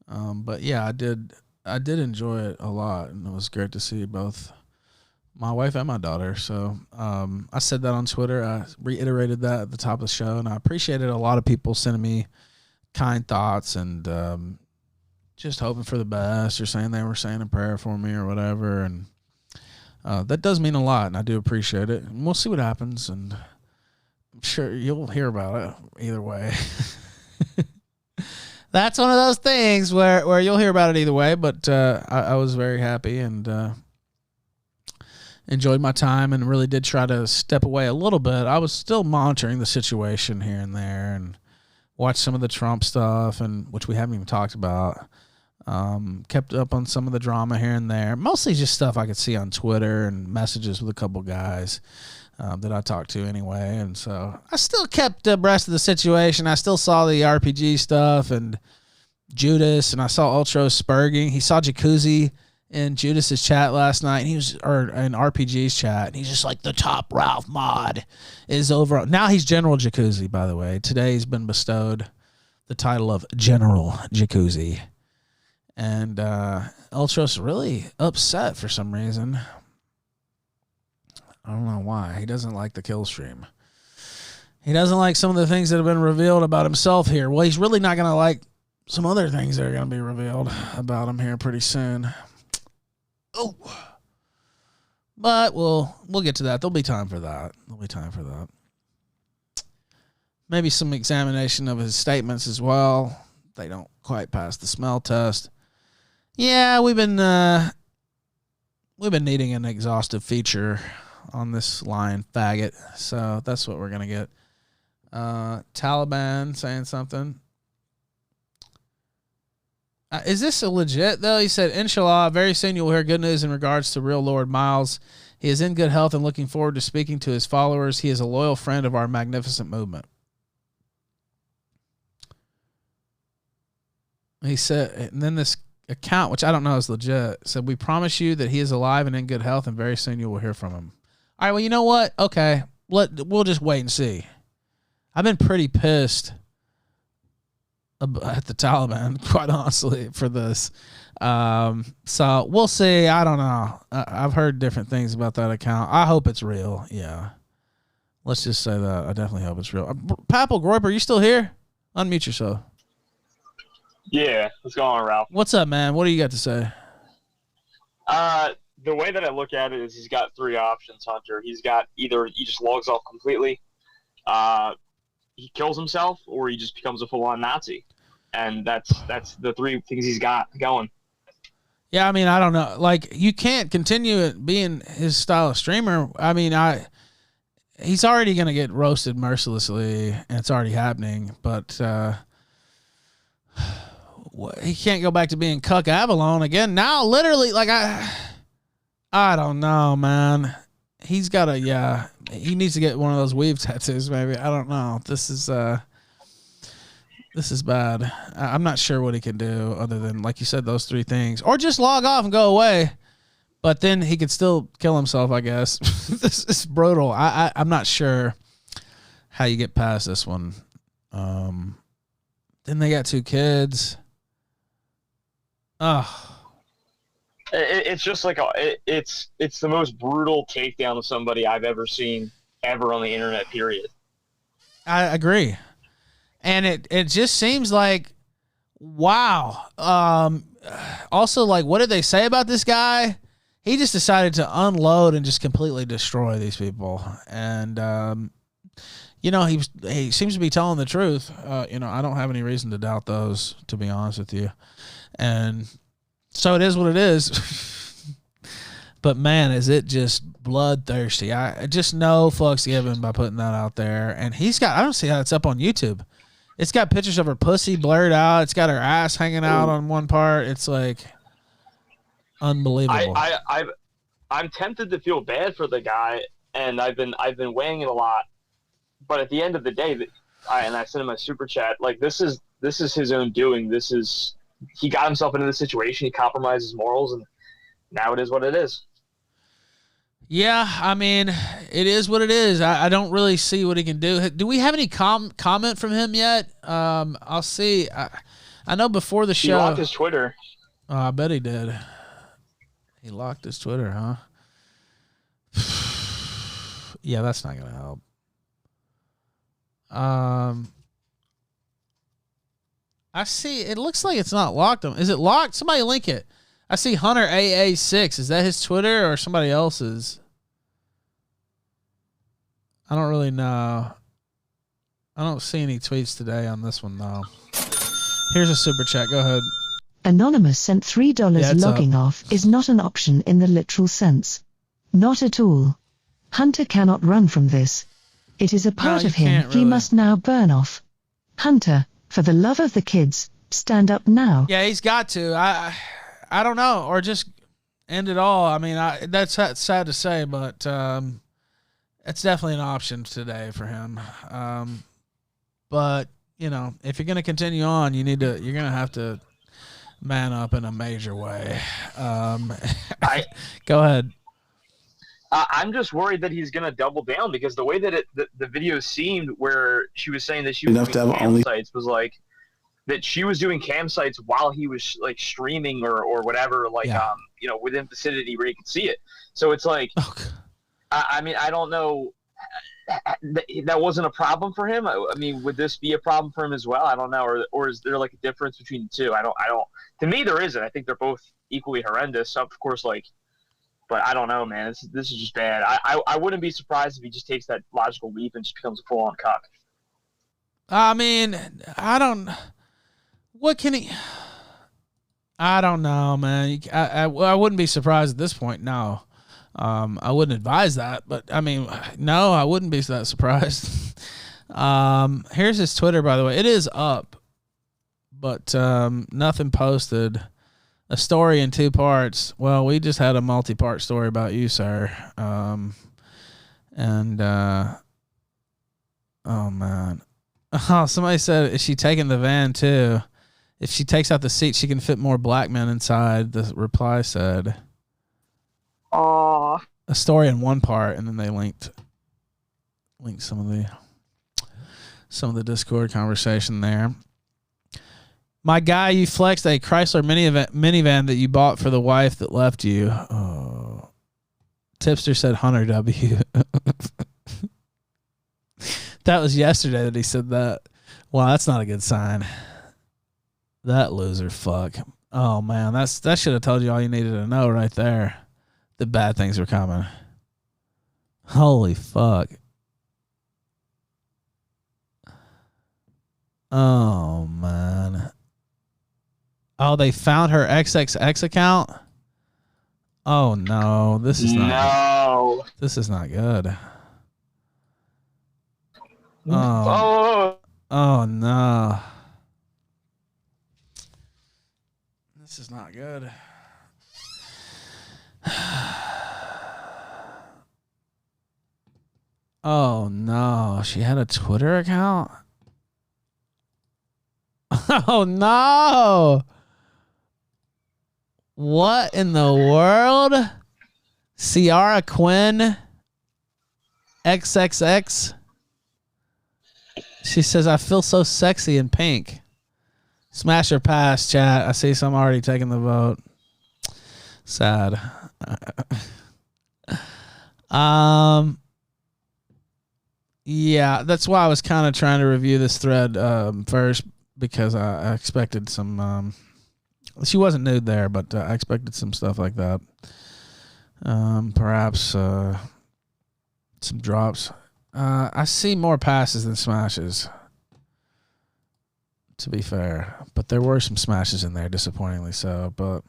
But yeah, I did enjoy it a lot, and it was great to see both my wife and my daughter. So I said that on Twitter. I reiterated that at the top of the show, and I appreciated a lot of people sending me kind thoughts and just hoping for the best or saying they were saying a prayer for me or whatever. And that does mean a lot, and I do appreciate it. And we'll see what happens, and I'm sure you'll hear about it either way. That's one of those things where you'll hear about it either way. But I was very happy and enjoyed my time and really did try to step away a little bit. I was still monitoring the situation here and there and watched some of the Trump stuff, and which we haven't even talked about. Kept up on some of the drama here and there. Mostly just stuff I could see on Twitter and messages with a couple guys that I talked to anyway. And so I still kept abreast of the situation. I still saw the RPG stuff and Judas, and I saw Ultra spurging. He saw Jacuzzi in Judas's chat last night, and he was, or in RPG's chat, and he's just like, the top Ralph mod is over. Now he's General Jacuzzi, by the way. Today he's been bestowed the title of General Jacuzzi. And Ultra's really upset for some reason. I don't know why. He doesn't like the Killstream. He doesn't like some of the things that have been revealed about himself here. Well, he's really not going to like some other things that are going to be revealed about him here pretty soon. Oh. But we'll get to that. There'll be time for that. Maybe some examination of his statements as well. They don't quite pass the smell test. Yeah, we've been needing an exhaustive feature on this lion faggot, so that's what we're gonna get. Taliban saying something. Is this a legit though? He said, "Inshallah, very soon you will hear good news in regards to real Lord Miles. He is in good health and looking forward to speaking to his followers. He is a loyal friend of our magnificent movement." He said, and then this account, which I don't know is legit, said, "We promise you that he is alive and in good health, and very soon you will hear from him." All right, well, you know what? Okay, we'll just wait and see. I've been pretty pissed at the Taliban, quite honestly, for this. So we'll see. I don't know. I've heard different things about that account. I hope it's real. Yeah. Let's just say that. I definitely hope it's real. Papel Groiper, are you still here? Unmute yourself. Yeah, what's going on, Ralph? What's up, man? What do you got to say? The way that I look at it is he's got three options, Hunter. He's got either he just logs off completely, he kills himself, or he just becomes a full-on Nazi. And that's the three things he's got going. Yeah, I mean, I don't know. Like, you can't continue being his style of streamer. I mean, he's already going to get roasted mercilessly, and it's already happening. But he can't go back to being Cuck Avallone again. Now, literally, like, I don't know, man. He's got he needs to get one of those weave tattoos, maybe. I don't know. This is bad. I'm not sure what he can do other than, like you said, those three things. Or just log off and go away. But then he could still kill himself, I guess. This is brutal. I'm not sure how you get past this one. Then they got two kids. It's just like it's the most brutal takedown of somebody I've ever seen ever on the internet, period. I agree. And it just seems like, wow. Also, like, what did they say about this guy? He just decided to unload and just completely destroy these people. And, he seems to be telling the truth. I don't have any reason to doubt those, to be honest with you. And so it is what it is. But, man, is it just bloodthirsty. I just no fucks given by putting that out there. And he's got, I don't see how it's up on YouTube. It's got pictures of her pussy blurred out. It's got her ass hanging out on one part. It's like unbelievable. I'm tempted to feel bad for the guy, and I've been weighing it a lot. But at the end of the day, I said in my super chat, like, this is his own doing. He got himself into this situation. He compromised his morals, and now it is what it is. Yeah, I mean, it is what it is. I don't really see what he can do. Do we have any comment from him yet? I'll see. I know before the show. He locked his Twitter. Oh, I bet he did. He locked his Twitter, huh? Yeah, that's not going to help. I see. It looks like it's not locked. Is it locked? Somebody link it. I see Hunter AA6. Is that his Twitter or somebody else's? I don't really know. I don't see any tweets today on this one, though. Here's a super chat. Go ahead. Anonymous sent $3. Yeah, it's Logging off is not an option in the literal sense. Not at all. Hunter cannot run from this. It is a part you of him. can't He really. must now burn off. Hunter, for the love of the kids, stand up now. Yeah, he's got to. I don't know, or just end it all. I mean, that's sad to say, but it's definitely an option today for him. But you know, if you're going to continue on, you're going to have to man up in a major way. Go ahead. I'm just worried that he's going to double down because the way that the video seemed where she was saying that she was Enough to doing have only- campsites was like that she was doing campsites while he was like streaming or whatever, like, you know, within vicinity where you could see it. So it's like, I mean, I don't know. That wasn't a problem for him. I mean, would this be a problem for him as well? I don't know. Or is there like a difference between the two? I don't, to me, there isn't. I think they're both equally horrendous. Of course, like, but I don't know, man. This is just bad. I wouldn't be surprised if he just takes that logical leap and just becomes a full-on cuck. I mean, what can he? I don't know, man. I wouldn't be surprised at this point. No, I wouldn't advise that. But I mean, no, I wouldn't be that surprised. Here's his Twitter, by the way. It is up, but nothing posted. A story in 2 parts. Well, we just had a multi-part story about you, sir. Oh man. Oh, somebody said, is she taking the van too? If she takes out the seat, she can fit more black men inside. The reply said. Aww. A story in 1 part, and then they linked some of the Discord conversation there. My guy, you flexed a Chrysler minivan that you bought for the wife that left you. Oh. Tipster said Hunter W. That was yesterday that he said that. Wow, that's not a good sign. That loser fuck. Oh man, that should have told you all you needed to know right there. The bad things were coming. Holy fuck. Oh man. Oh, they found her XXX account? Oh no, this is not good. Oh no. This is not good. Oh no, she had a Twitter account? Oh no. What in the world? Ciara Quinn XXX. She says, I feel so sexy in pink. Smash or pass, chat. I see some already taking the vote. Sad. Yeah, that's why I was kind of trying to review this thread first, because I expected some she wasn't nude there, but I expected some stuff like that. Perhaps some drops. I see more passes than smashes, to be fair. But there were some smashes in there, disappointingly so. But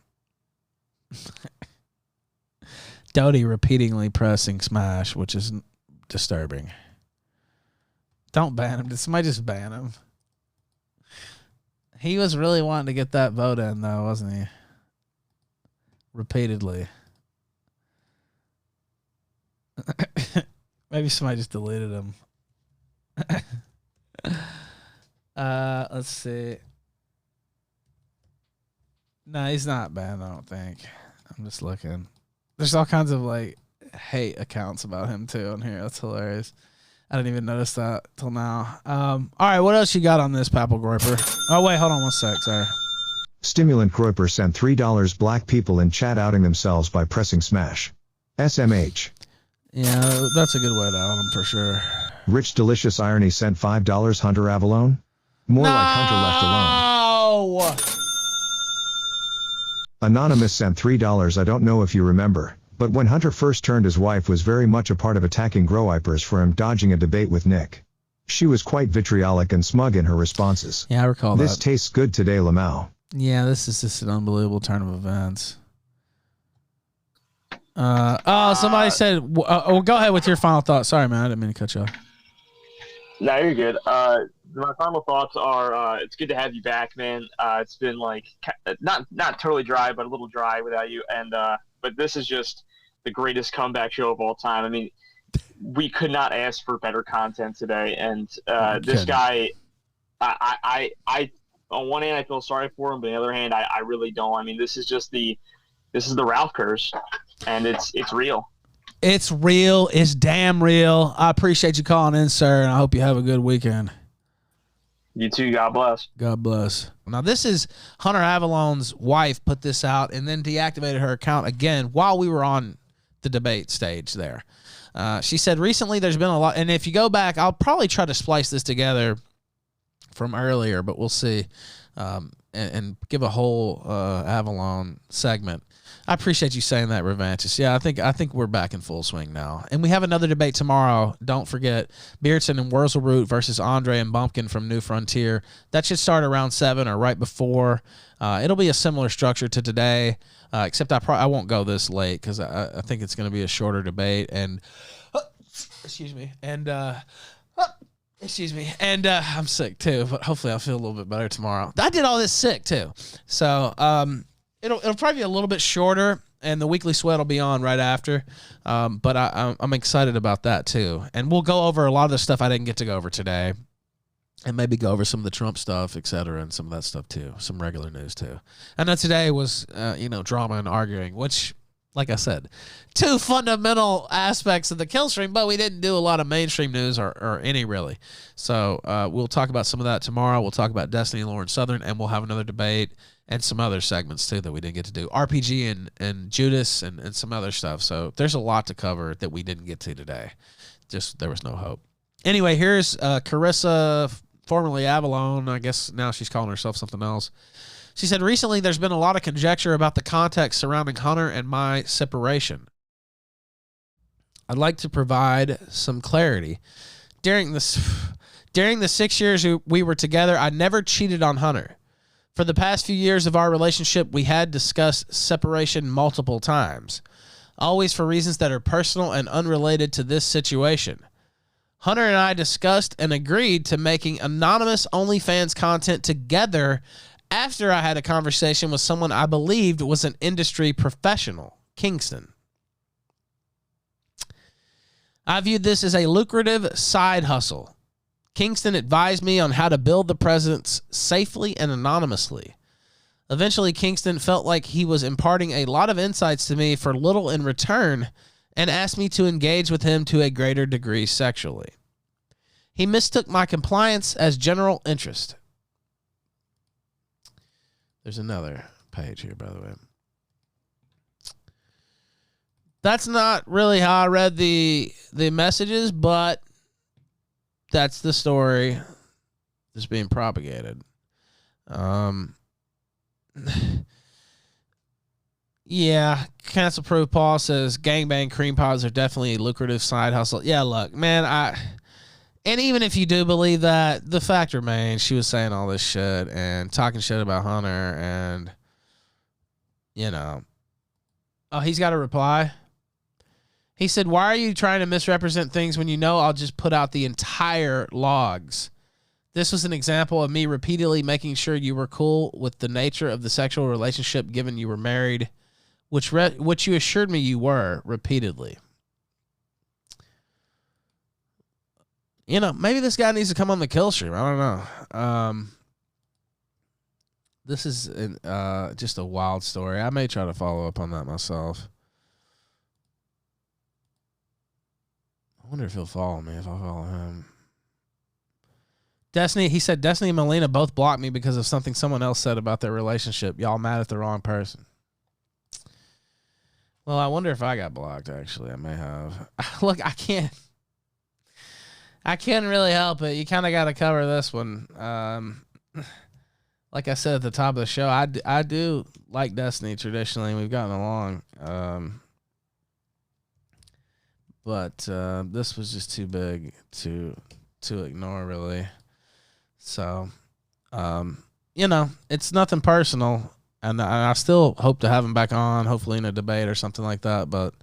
Doty repeatedly pressing smash, which is disturbing. Don't ban him. Did somebody just ban him? He was really wanting to get that vote in, though, wasn't he? Repeatedly. Maybe somebody just deleted him. Let's see. No, he's not banned, I don't think. I'm just looking. There's all kinds of like hate accounts about him too on here. That's hilarious. I didn't even notice that till now. All right, what else you got on this, Papal Groiper? Oh wait, hold on 1 sec. Sorry. Stimulant Groiper sent $3. Black people in chat outing themselves by pressing smash. SMH. Yeah, that's a good way to out him for sure. Rich Delicious Irony sent $5. Hunter Avallone. More like Hunter left alone. Oh. Anonymous sent $3. I don't know if you remember, but when Hunter first turned, his wife was very much a part of attacking Growipers for him dodging a debate with Nick. She was quite vitriolic and smug in her responses. Yeah, I recall This that. tastes good today, Lamau. Yeah, this is just an unbelievable turn of events. Somebody said, go ahead with your final thoughts. Sorry, man. I didn't mean to cut you off. No, you're good. My final thoughts are: it's good to have you back, man. It's been like not totally dry, but a little dry without you. And but this is just the greatest comeback show of all time. I mean, we could not ask for better content today. And this guy, I on one hand I feel sorry for him, but on the other hand I really don't. I mean, this is the Ralph curse, and it's real. It's real. It's damn real. I appreciate you calling in, sir, and I hope you have a good weekend. You too. God bless. God bless. Now, this is Hunter Avallone's wife put this out and then deactivated her account again while we were on the debate stage there. She said, recently there's been a lot, and if you go back, I'll probably try to splice this together from earlier, but we'll see, and give a whole Avallone segment. I appreciate you saying that, Revanchus. Yeah, I think we're back in full swing now. And we have another debate tomorrow. Don't forget, Beardson and Wurzelroot versus Andre and Bumpkin from New Frontier. That should start around 7 or right before. It'll be a similar structure to today, except I won't go this late because I think it's going to be a shorter debate. And excuse me. And I'm sick too, but hopefully I'll feel a little bit better tomorrow. I did all this sick too, so It'll probably be a little bit shorter, and the weekly sweat will be on right after. But I'm excited about that too. And we'll go over a lot of the stuff I didn't get to go over today, and maybe go over some of the Trump stuff, et cetera, and some of that stuff too, some regular news too. I know today was drama and arguing, which, like I said, two fundamental aspects of the Killstream, but we didn't do a lot of mainstream news or any really. So we'll talk about some of that tomorrow. We'll talk about Destiny and Lauren Southern, and we'll have another debate and some other segments too that we didn't get to do. RPG and Judas and some other stuff. So there's a lot to cover that we didn't get to today. Just there was no hope. Anyway, here's Carissa, formerly Avallone. I guess now she's calling herself something else. She said, recently there's been a lot of conjecture about the context surrounding Hunter and my separation. I'd like to provide some clarity. During the 6 years we were together, I never cheated on Hunter. For the past few years of our relationship, we had discussed separation multiple times, always for reasons that are personal and unrelated to this situation. Hunter and I discussed and agreed to making anonymous OnlyFans content together after I had a conversation with someone I believed was an industry professional, Kingston. I viewed this as a lucrative side hustle. Kingston advised me on how to build the presence safely and anonymously. Eventually, Kingston felt like he was imparting a lot of insights to me for little in return and asked me to engage with him to a greater degree sexually. He mistook my compliance as general interest. There's another page here, by the way. That's not really how I read the messages, but that's the story that's being propagated. Yeah, cancel proof. Paul says gangbang cream pies are definitely a lucrative side hustle. Yeah, look, man, and even if you do believe that, the fact remains she was saying all this shit and talking shit about Hunter, and oh, he's got a reply. He said, why are you trying to misrepresent things when you know I'll just put out the entire logs? This was an example of me repeatedly making sure you were cool with the nature of the sexual relationship given you were married, which you assured me you were repeatedly. Maybe this guy needs to come on the Killstream. I don't know. This is just a wild story. I may try to follow up on that myself. I wonder if he'll follow me if I follow him. Destiny, he said, Destiny and Melina both blocked me because of something someone else said about their relationship. Y'all mad at the wrong person. Well, I wonder if I got blocked, actually. I may have. Look, I can't really help it. You kind of got to cover this one. Like I said at the top of the show, I do like Destiny traditionally. We've gotten along. But this was just too big to to ignore, really. So, you know, it's nothing personal, and I still hope to have him back on, hopefully in a debate or something like that. But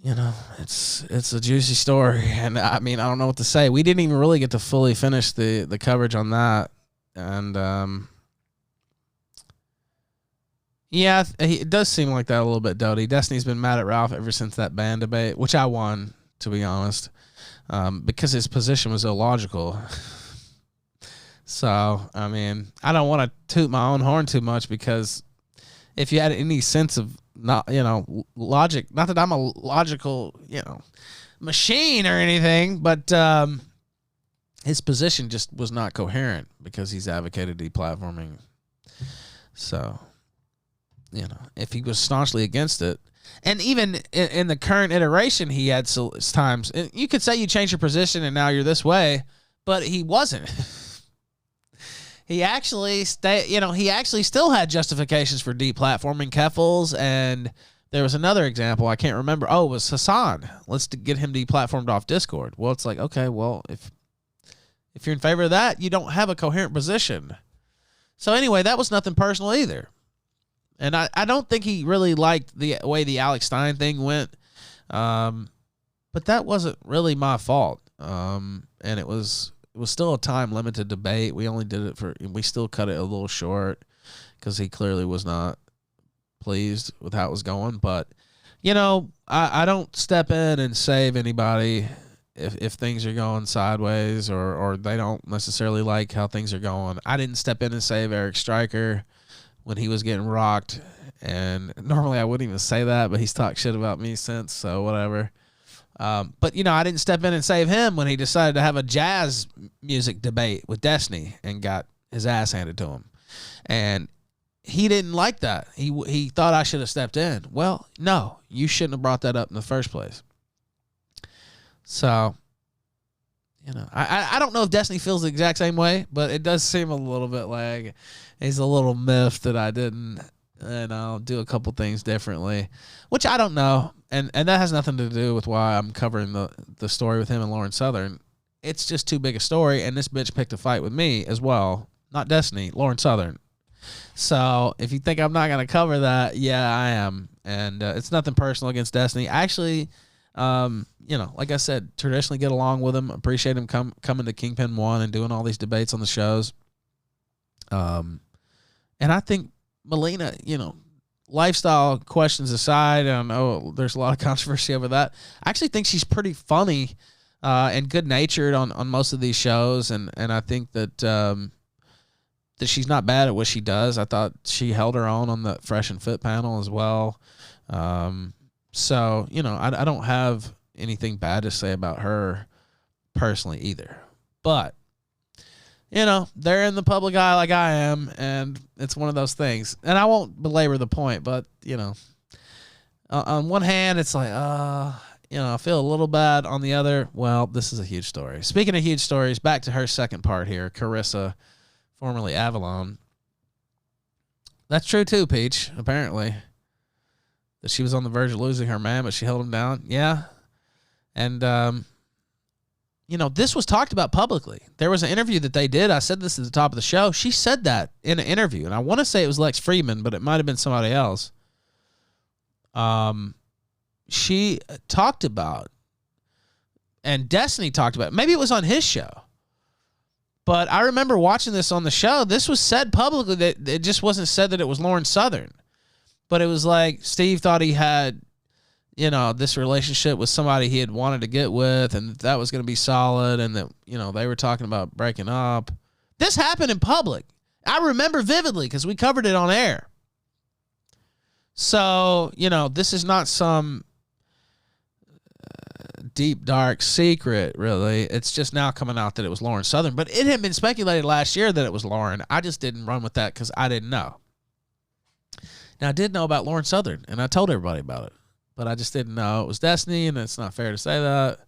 you know, it's a juicy story, and I mean, I don't know what to say. We didn't even really get to fully finish the coverage on that, and yeah, it does seem like that a little bit, Doty. Destiny's been mad at Ralph ever since that band debate, which I won, to be honest, because his position was illogical. So, I mean, I don't want to toot my own horn too much, because if you had any sense of logic, not that I'm a logical, machine or anything, but his position just was not coherent because he's advocated deplatforming. So, if he was staunchly against it, and even in the current iteration, he had times, you could say you changed your position and now you're this way, but he wasn't. He actually he actually still had justifications for deplatforming Keffels, and there was another example I can't remember. Oh, it was Hassan. Let's get him deplatformed off Discord. Well, it's like, okay, well, if you're in favor of that, you don't have a coherent position. So anyway, that was nothing personal either. And I don't think he really liked the way the Alex Stein thing went. But that wasn't really my fault. And it was still a time-limited debate. We only did it we still cut it a little short because he clearly was not pleased with how it was going. But, I don't step in and save anybody if things are going sideways or they don't necessarily like how things are going. I didn't step in and save Eric Stryker when he was getting rocked. And normally I wouldn't even say that, but he's talked shit about me since, so whatever. But, I didn't step in and save him when he decided to have a jazz music debate with Destiny and got his ass handed to him. And he didn't like that. He thought I should have stepped in. Well, no, you shouldn't have brought that up in the first place. So, I don't know if Destiny feels the exact same way, but it does seem a little bit like he's a little miffed that I didn't, do a couple things differently, which I don't know. And that has nothing to do with why I'm covering the story with him and Lauren Southern. It's just too big a story, and this bitch picked a fight with me as well. Not Destiny, Lauren Southern. So if you think I'm not going to cover that, yeah, I am. And it's nothing personal against Destiny. Actually, like I said, traditionally get along with him. Appreciate him coming to Kingpin 1 and doing all these debates on the shows. And I think Melina, lifestyle questions aside, I don't know, there's a lot of controversy over that. I actually think she's pretty funny and good-natured on most of these shows, and I think that she's not bad at what she does. I thought she held her own on the Fresh and Fit panel as well. So, I don't have anything bad to say about her personally either. But, they're in the public eye like I am, and it's one of those things. And I won't belabor the point, but, on one hand, it's like, I feel a little bad. On the other, well, this is a huge story. Speaking of huge stories, back to her second part here, Carissa, formerly Avallone. That's true too, Peach, apparently. That she was on the verge of losing her man, but she held him down. Yeah. And, this was talked about publicly. There was an interview that they did. I said this at the top of the show. She said that in an interview, and I want to say it was Lex Friedman, but it might have been somebody else. She talked about, and Destiny talked about, maybe it was on his show. But I remember watching this on the show. This was said publicly. That it just wasn't said that it was Lauren Southern. But it was like Steve thought he had, this relationship with somebody he had wanted to get with, and that was going to be solid, and that, they were talking about breaking up. This happened in public. I remember vividly because we covered it on air. So, this is not some deep, dark secret, really. It's just now coming out that it was Lauren Southern. But it had been speculated last year that it was Lauren. I just didn't run with that because I didn't know. Now, I did know about Lauren Southern, and I told everybody about it. But I just didn't know it was Destiny, and it's not fair to say that.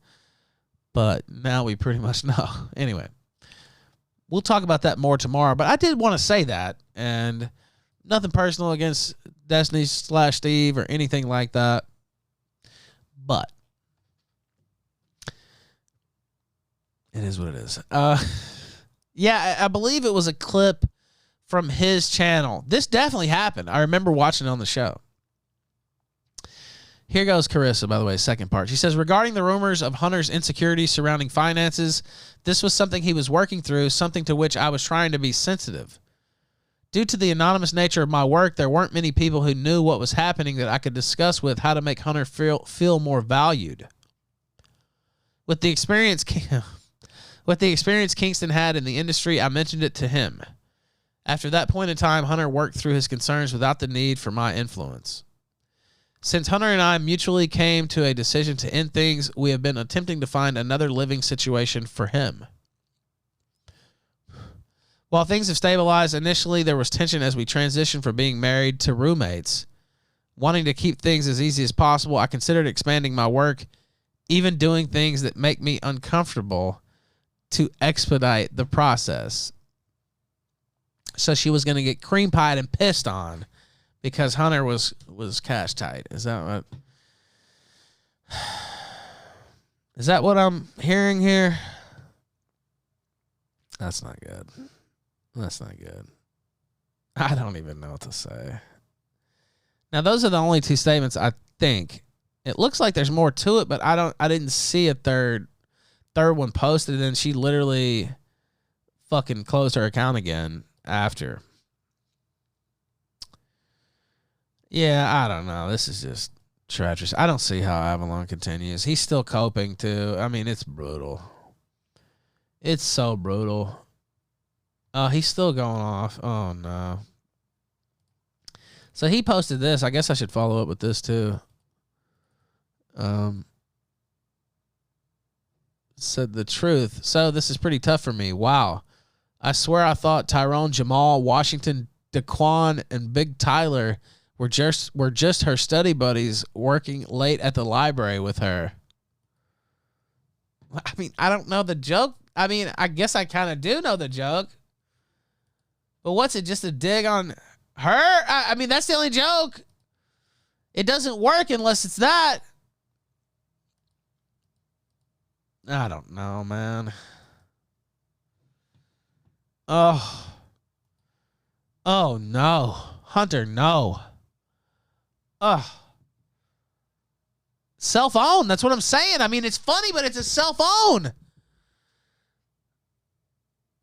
But now we pretty much know. Anyway, we'll talk about that more tomorrow. But I did want to say that, and nothing personal against Destiny / Steve or anything like that. But It is what it is. Yeah, I believe it was a clip from his channel. This definitely happened. I remember watching it on the show. Here goes Carissa, by the way, second part. She says, regarding the rumors of Hunter's insecurities surrounding finances, this was something he was working through, something to which I was trying to be sensitive. Due to the anonymous nature of my work, there weren't many people who knew what was happening that I could discuss with how to make Hunter feel more valued. With the experience Kingston had in the industry, I mentioned it to him. After that point in time, Hunter worked through his concerns without the need for my influence. Since Hunter and I mutually came to a decision to end things, we have been attempting to find another living situation for him. While things have stabilized, initially there was tension as we transitioned from being married to roommates. Wanting to keep things as easy as possible, I considered expanding my work, even doing things that make me uncomfortable to expedite the process. So she was going to get cream pied and pissed on because Hunter was cash tight. Is that what I'm hearing here? That's not good. That's not good. I don't even know what to say. Now, those are the only two statements, I think. It looks like there's more to it, but I didn't see a third one posted, and she literally fucking closed her account again after. Yeah, I don't know. This is just treacherous. I don't see how Avallone continues. He's still coping, too. I mean, it's brutal. It's so brutal. He's still going off. Oh, no. So he posted this. I guess I should follow up with this, too. Said the truth. So this is pretty tough for me. Wow. I swear I thought Tyrone, Jamal, Washington, Daquan, and Big Tyler were just her study buddies working late at the library with her. I mean, I don't know the joke. I mean, I guess I kind of do know the joke. But what's it, just a dig on her? I mean, that's the only joke. It doesn't work unless it's that. I don't know, man. Oh no. Hunter, no. Cell phone. That's what I'm saying. I mean, it's funny, but it's a cell phone.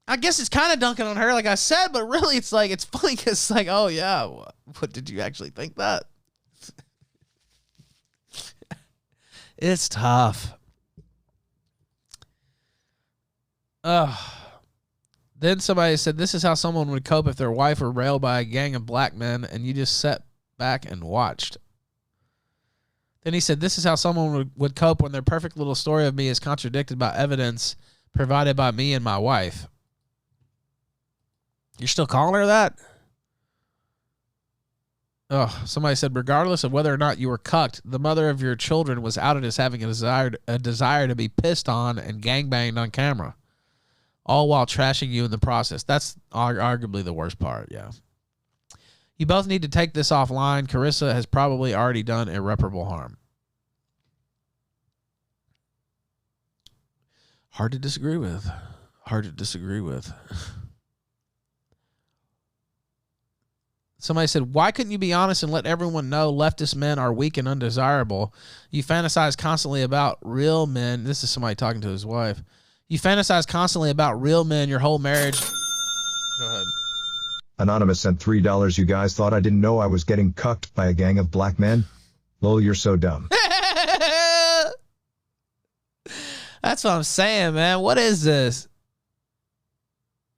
I guess it's kind of dunking on her, like I said, but really it's like, it's funny because it's like, oh yeah, what did you actually think that? It's tough. Then somebody said, this is how someone would cope if their wife were railed by a gang of black men and you just sat back and watched. Then he said, this is how someone would cope when their perfect little story of me is contradicted by evidence provided by me and my wife. You're still calling her that? Somebody said, regardless of whether or not you were cucked, the mother of your children was outed as having a desire to be pissed on and gangbanged on camera. All while trashing you in the process. That's arguably the worst part, yeah. You both need to take this offline. Carissa has probably already done irreparable harm. Hard to disagree with. Hard to disagree with. Somebody said, why couldn't you be honest and let everyone know leftist men are weak and undesirable? You fantasize constantly about real men. This is somebody talking to his wife. You fantasize constantly about real men your whole marriage. Go ahead. Anonymous sent $3. You guys thought I didn't know I was getting cucked by a gang of black men? Lol, you're so dumb. That's what I'm saying, man. What is this?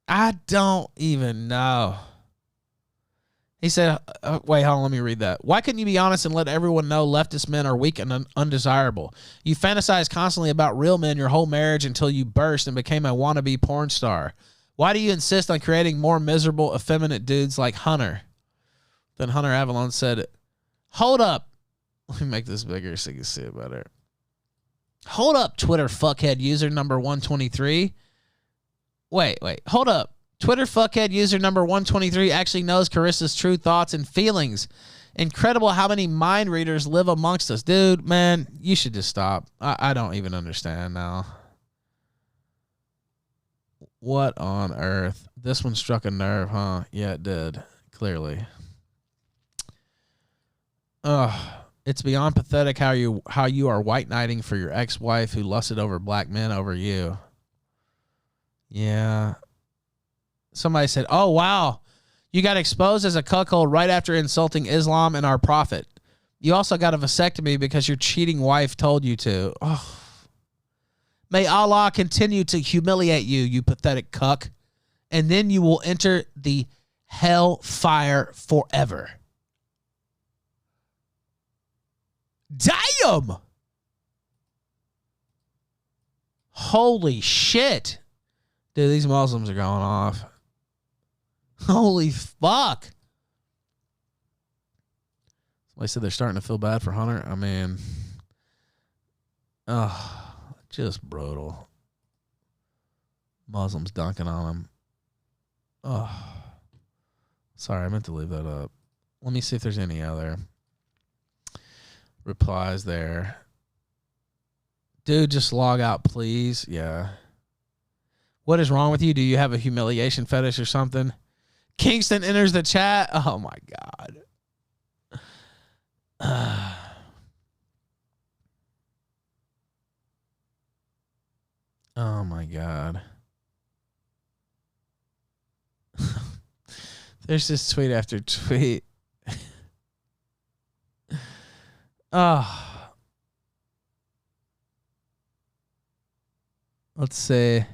I don't even know. He said, wait, hold on, let me read that. Why couldn't you be honest and let everyone know leftist men are weak and undesirable? You fantasize constantly about real men your whole marriage until you burst and became a wannabe porn star. Why do you insist on creating more miserable, effeminate dudes like Hunter? Then Hunter Avallone said, hold up. Let me make this bigger so you can see it better. Hold up, Twitter fuckhead user number 123. Wait, hold up. Twitter fuckhead user number 123 actually knows Carissa's true thoughts and feelings. Incredible how many mind readers live amongst us. Dude, man, you should just stop. I don't even understand now. What on earth? This one struck a nerve, huh? Yeah, it did. Clearly. It's beyond pathetic how you are white knighting for your ex-wife who lusted over black men over you. Yeah. Somebody said, "Oh wow, you got exposed as a cuckold right after insulting Islam and our prophet. You also got a vasectomy because your cheating wife told you to." Oh. May Allah continue to humiliate you, you pathetic cuck, and then you will enter the hell fire forever. Damn! Holy shit. Dude, these Muslims are going off. Holy fuck. Somebody said they're starting to feel bad for Hunter. I mean, just brutal. Muslims dunking on him. Sorry, I meant to leave that up. Let me see if there's any other replies there. Dude, just log out, please. Yeah. What is wrong with you? Do you have a humiliation fetish or something? Kingston enters the chat. Oh, my God. Oh, my God. There's this tweet after tweet. Let's see.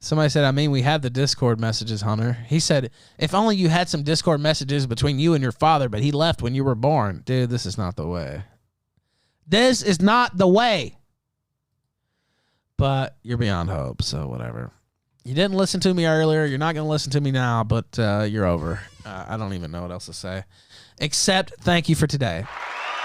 Somebody said, I mean, we have the Discord messages, Hunter. He said, if only you had some Discord messages between you and your father, but he left when you were born. Dude, this is not the way. This is not the way. But you're beyond hope, so whatever. You didn't listen to me earlier. You're not going to listen to me now, but you're over. I don't even know what else to say. Except thank you for today.